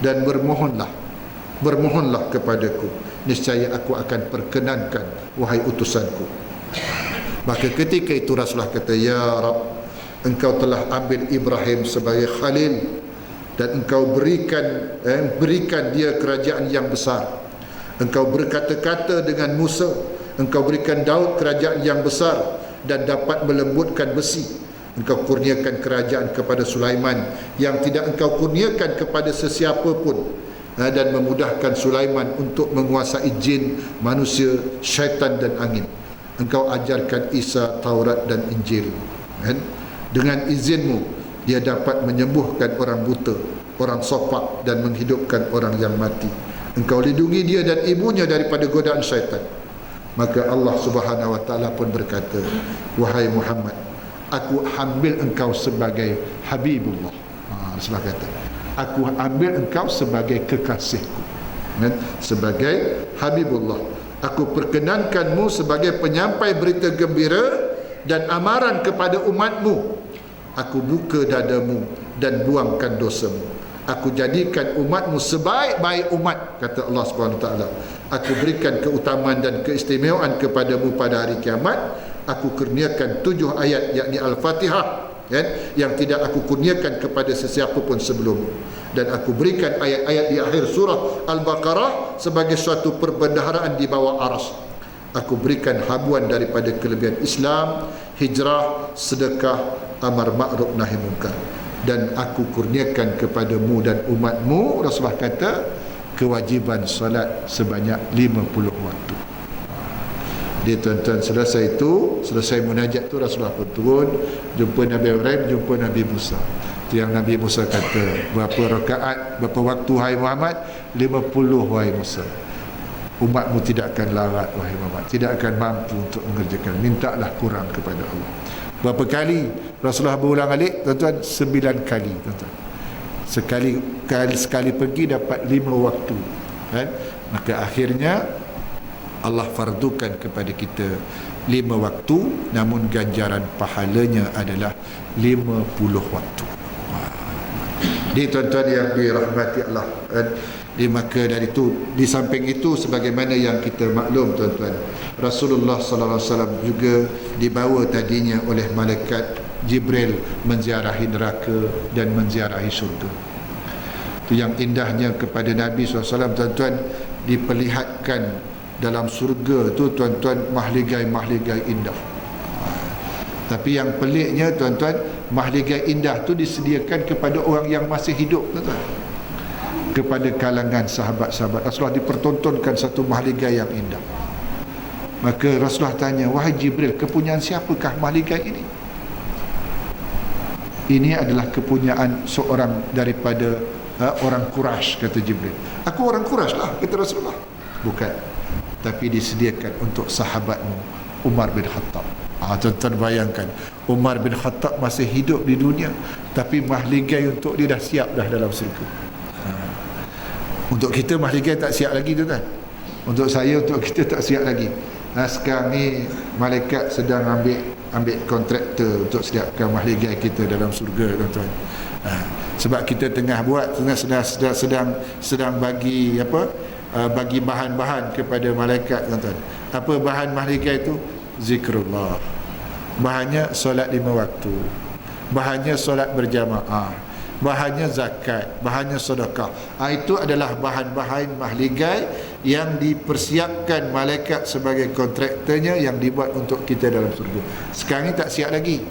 dan bermohonlah kepadaku, niscaya aku akan perkenankan, wahai utusanku. Maka ketika itu Rasulullah kata, ya Rabb, engkau telah ambil Ibrahim sebagai khalil dan engkau berikan dia kerajaan yang besar. Engkau berkata-kata dengan Musa, engkau berikan Daud kerajaan yang besar dan dapat melembutkan besi. Engkau kurniakan kerajaan kepada Sulaiman yang tidak engkau kurniakan kepada sesiapa pun, dan memudahkan Sulaiman untuk menguasai jin, manusia, syaitan dan angin. Engkau ajarkan Isa Taurat dan Injil, dengan izinmu dia dapat menyembuhkan orang buta, orang sopak dan menghidupkan orang yang mati. Engkau lindungi dia dan ibunya daripada godaan syaitan. Maka Allah Subhanahu Wa Taala pun berkata, wahai Muhammad, aku ambil engkau sebagai Habibullah. Rasulullah kata, aku ambil engkau sebagai kekasihku, sebagai Habibullah. Aku perkenankanmu sebagai penyampai berita gembira dan amaran kepada umatmu. Aku buka dadamu dan buangkan dosamu. Aku jadikan umatmu sebaik-baik umat, kata Allah Subhanahu Wa Taala. Aku berikan keutamaan dan keistimewaan kepadamu pada hari kiamat. Aku kurniakan 7 ayat, yakni Al-Fatihah, yang tidak aku kurniakan kepada sesiapa pun sebelummu. Dan aku berikan ayat-ayat di akhir surah Al-Baqarah sebagai suatu perbendaharaan di bawah aras. Aku berikan habuan daripada kelebihan Islam, hijrah, sedekah, amar ma'ruf nahi munkar. Dan aku kurniakan kepadamu dan umatmu, Rasulullah kata, kewajiban salat sebanyak 50 waktu. Dia tuan-tuan, selesai munajat tu Rasulullah pun turun, jumpa Nabi Ibrahim, jumpa Nabi Musa. Itu yang Nabi Musa kata, berapa rakaat, berapa waktu wahai Muhammad? 50 wahai Musa. Umatmu tidak akan larat wahai Muhammad, tidak akan mampu untuk mengerjakan. Mintalah kurang kepada Allah. Berapa kali Rasulullah berulang alik, tuan-tuan? 9 kali, tuan-tuan. Sekali pergi dapat 5 waktu, maka akhirnya Allah fardukan kepada kita 5 waktu, namun ganjaran pahalanya adalah 50 waktu. Di tuan-tuan yang dirahmati Allah, maka dari itu, di samping itu, sebagaimana yang kita maklum tuan-tuan, Rasulullah sallallahu alaihi wasallam juga dibawa tadinya oleh malaikat Jibril menziarahi neraka dan menziarahi syurga. Itu yang indahnya kepada Nabi SAW, tuan-tuan, diperlihatkan dalam surga tu, tuan-tuan, mahligai-mahligai indah. Tapi yang peliknya, tuan-tuan, mahligai indah tu disediakan kepada orang yang masih hidup, tuan-tuan. Kepada kalangan sahabat-sahabat Rasulullah dipertontonkan satu mahligai yang indah. Maka Rasulullah tanya, wahai Jibril, kepunyaan siapakah mahligai ini? Ini adalah kepunyaan seorang daripada orang Quraisy, kata Jibril. Aku orang Quraisy lah, kata Rasulullah. Bukan, tapi disediakan untuk sahabatmu Umar bin Khattab. Tuan-tuan bayangkan, Umar bin Khattab masih hidup di dunia, tapi mahligai untuk dia dah siap dah dalam syurga. Untuk kita mahligai tak siap lagi, tuan-tuan. Untuk saya, untuk kita tak siap lagi. Sekarang ni malaikat sedang ambil kontraktor untuk sediakan mahligai kita dalam surga, tuan-tuan. Sebab kita tengah buat, sedang bagi bagi bahan-bahan kepada malaikat, tuan-tuan. Apa bahan mahligai itu? Zikrullah. Bahannya solat 5 waktu, bahannya solat berjamaah, bahannya zakat, bahannya sedekah. Itu adalah bahan-bahan mahligai yang dipersiapkan malaikat sebagai kontraktornya, yang dibuat untuk kita dalam surga. Sekarang ni tak siap lagi.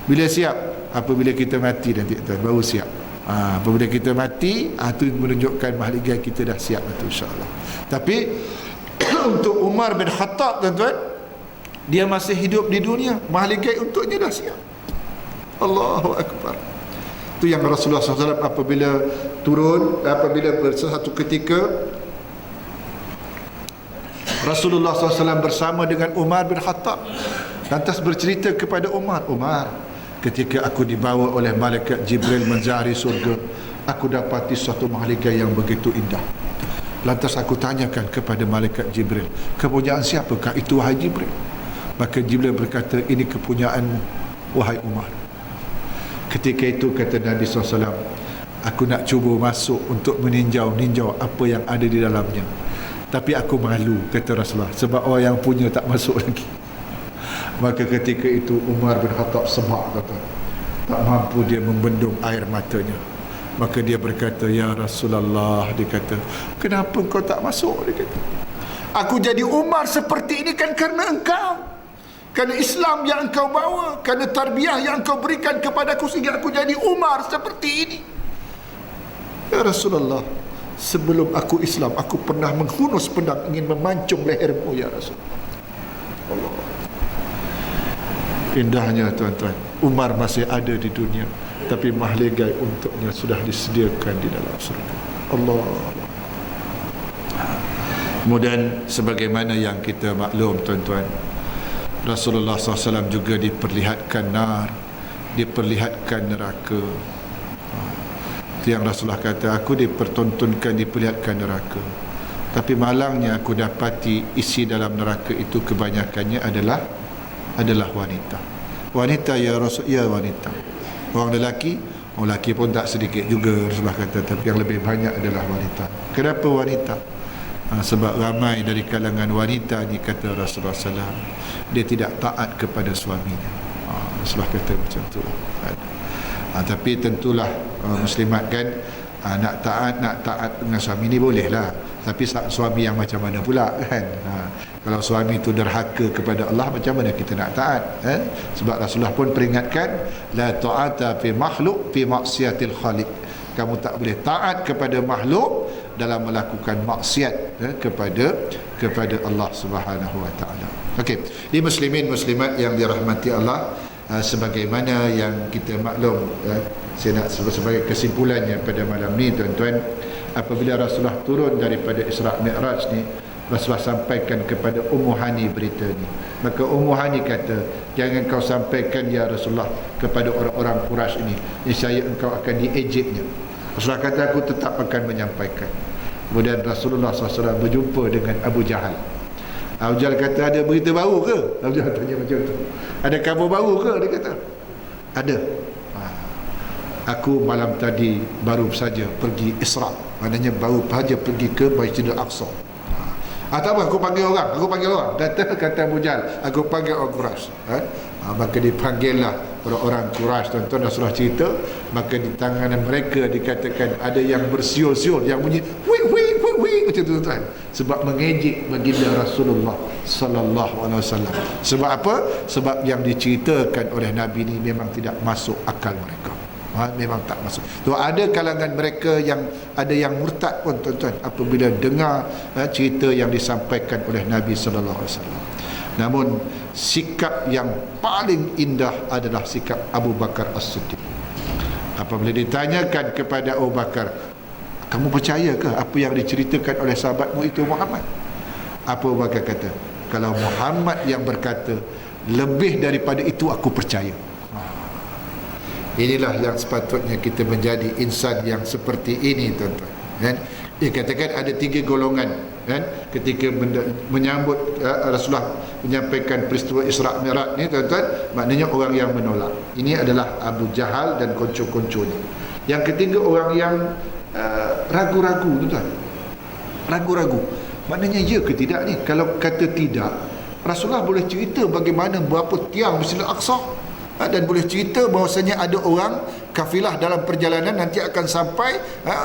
Bila siap? Apabila kita mati nanti, tuan, baru siap. Apabila kita mati, itu menunjukkan mahligai kita dah siap, insya-Allah. Tapi untuk Umar bin Khattab, tuan-tuan, dia masih hidup di dunia, mahligai untuknya dah siap. Allahu Akbar. Itu yang Rasulullah SAW apabila turun, apabila satu ketika Rasulullah SAW bersama dengan Umar bin Khattab, lantas bercerita kepada Umar, Umar, ketika aku dibawa oleh malaikat Jibril menzahari surga, aku dapati suatu mahligai yang begitu indah. Lantas aku tanyakan kepada malaikat Jibril, kepunyaan siapakah itu wahai Jibril? Maka Jibril berkata, ini kepunyaanmu wahai Umar. Ketika itu kata Nabi SAW, aku nak cuba masuk untuk meninjau apa yang ada di dalamnya, tapi aku malu, kata Rasulullah, sebab orang yang punya tak masuk lagi. Maka ketika itu Umar bin Khattab semak, kata, tak mampu dia membendung air matanya. Maka dia berkata, ya Rasulullah, dia kata, kenapa kau tak masuk? Dia kata, aku jadi Umar seperti ini kan kerana engkau, kerana Islam yang engkau bawa, kerana tarbiyah yang engkau berikan kepadaku, sehingga aku jadi Umar seperti ini. Ya Rasulullah, sebelum aku Islam, aku pernah menghunus pedang ingin memancung lehermu, ya Rasulullah. Allah. Indahnya tuan-tuan, Umar masih ada di dunia, tapi mahligai untuknya sudah disediakan di dalam surga. Allah. Kemudian sebagaimana yang kita maklum tuan-tuan, Rasulullah SAW juga diperlihatkan nar, diperlihatkan neraka. Itu yang Rasulullah kata, aku dipertontonkan, diperlihatkan neraka, tapi malangnya aku dapati isi dalam neraka itu kebanyakannya adalah wanita. Wanita ya Rasul, ya wanita. Orang lelaki pun tak sedikit juga Rasulullah kata, tapi yang lebih banyak adalah wanita. Kenapa wanita? Sebab ramai dari kalangan wanita ni, kata Rasulullah SAW, dia tidak taat kepada suaminya. Rasulullah kata macam tu. Tapi tentulah muslimat kan, nak taat dengan suami ni boleh lah, tapi suami yang macam mana pula kan? Kalau suami itu derhaka kepada Allah, macam mana kita nak taat? Sebab Rasulullah pun peringatkan, la ta'ata fi makhluk fi maksiatil khaliq. Kamu tak boleh taat kepada makhluk dalam melakukan maksiat kepada Allah Subhanahu wa taala. Okey, di muslimin muslimat yang dirahmati Allah, sebagaimana yang kita maklum, saya nak sebagai kesimpulannya pada malam ni tuan-tuan, apabila Rasulullah turun daripada Isra' Mi'raj ni, Rasulullah sampaikan kepada Ummu Hani berita ni. Maka Ummu Hani kata, jangan kau sampaikan ya Rasulullah kepada orang-orang Quraisy ini, niscaya engkau akan diejeknya. Rasulullah kata, aku tetap akan menyampaikan. Kemudian Rasulullah SAW berjumpa dengan Abu Jahal. Abu Jahal kata, ada berita baru ke? Abu Jahal tanya macam tu. Ada khabar baru ke? Dia kata, ada. Aku malam tadi baru saja pergi Isra', maknanya baru saja pergi ke Masjidil Aqsa. Tak apa, aku panggil orang. Kata Abu Jahal, aku panggil orang Quraisy. Maka dipanggillah orang-orang Quraisy, tuan-tuan. Rasulullah cerita, maka di tangan mereka dikatakan ada yang bersiul-siul, yang bunyi hui hui hui hui macam tu tuan, sebab mengejek baginda Rasulullah sallallahu alaihi wasallam. Sebab apa? Sebab yang diceritakan oleh Nabi ni memang tidak masuk akal mereka. Memang tak masuk. Tu ada kalangan mereka yang ada yang murtad pun tuan-tuan apabila dengar cerita yang disampaikan oleh Nabi sallallahu alaihi wasallam. Namun sikap yang paling indah adalah sikap Abu Bakar As-Siddiq. Apabila ditanyakan kepada Abu Bakar, kamu percaya ke apa yang diceritakan oleh sahabatmu itu Muhammad? Apa Abu Bakar kata? Kalau Muhammad yang berkata, lebih daripada itu aku percaya. Inilah yang sepatutnya kita menjadi insan yang seperti ini tuan-tuan, kan? Dia katakan ada 3 golongan, kan? Ketika menyambut Rasulullah menyampaikan peristiwa Isra' Mi'raj ni tuan-tuan, maknanya orang yang menolak. Ini adalah Abu Jahal dan konco-konconya. Yang ketiga orang yang ragu-ragu tuan-tuan. Ragu-ragu. Maknanya ya ke tidak ni? Kalau kata tidak, Rasulullah boleh cerita bagaimana berapa tiang Masjidil Aqsa, dan boleh cerita bahawasanya ada orang kafilah dalam perjalanan nanti akan sampai,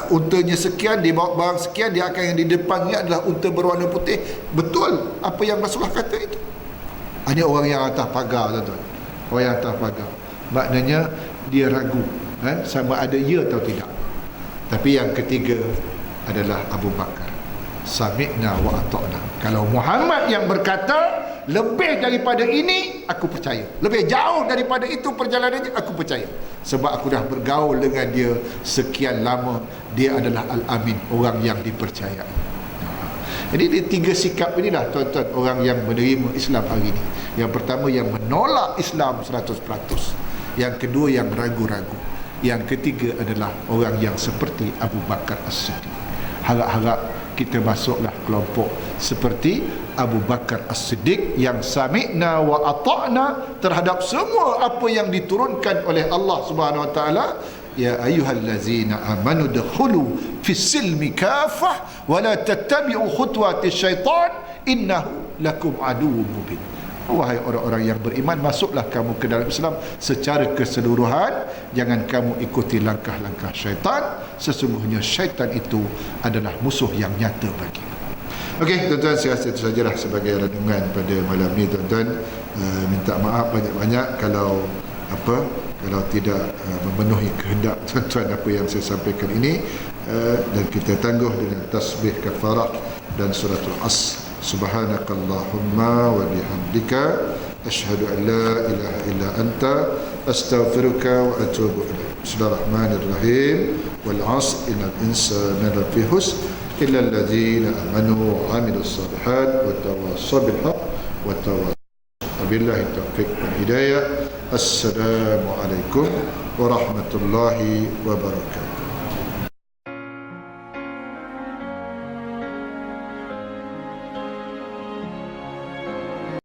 untanya sekian, dia bawa barang sekian, dia akan yang di depannya adalah unta berwarna putih. Betul apa yang Rasulullah kata itu. Ini orang yang atas pagar tuan-tuan. Orang yang atas pagar, maknanya dia ragu, sama ada ya atau tidak. Tapi yang ketiga adalah Abu Bakar, sami'na wa ata'na. Kalau Muhammad yang berkata lebih daripada ini, aku percaya. Lebih jauh daripada itu perjalanannya, aku percaya. Sebab aku dah bergaul dengan dia sekian lama. Dia adalah Al-Amin, orang yang dipercayai. Jadi di tiga sikap inilah tuan-tuan orang yang menerima Islam hari ini. Yang pertama yang menolak Islam 100%. Yang kedua yang ragu-ragu. Yang ketiga adalah orang yang seperti Abu Bakar As-Siddiq. Harap-harap kita masuklah kelompok seperti Abu Bakar As-Siddiq yang sami'na wa ata'na terhadap semua apa yang diturunkan oleh Allah Subhanahu wa taala. Ya ayyuhallazina amanu dkhulu fis silmi kafah wa la tattabi'u khutuwati syaitan innahu lakum aduwwun mubin. Wahai orang-orang yang beriman, masuklah kamu ke dalam Islam secara keseluruhan. Jangan kamu ikuti langkah-langkah syaitan. Sesungguhnya syaitan itu adalah musuh yang nyata bagi. Okey, tuan-tuan, saya rasa itu sajalah sebagai renungan pada malam ni, tuan-tuan. Minta maaf banyak-banyak kalau tidak memenuhi kehendak tuan-tuan apa yang saya sampaikan ini, dan kita tangguh dengan tasbih kafarah dan suratul Asr. Subhanakallahumma wa bihamdika asyhadu an la ilaha illa anta astaghfiruka wa atubu ilaik. Bismillahirrahmanirrahim. Wal 'asr innal insana lafi khusr illa alladhina amanu wa 'amilus shalihat wa tawassaw bil haqq wa tawassaw billahi taufiq wal hidayah. Assalamualaikum warahmatullahi wabarakatuh.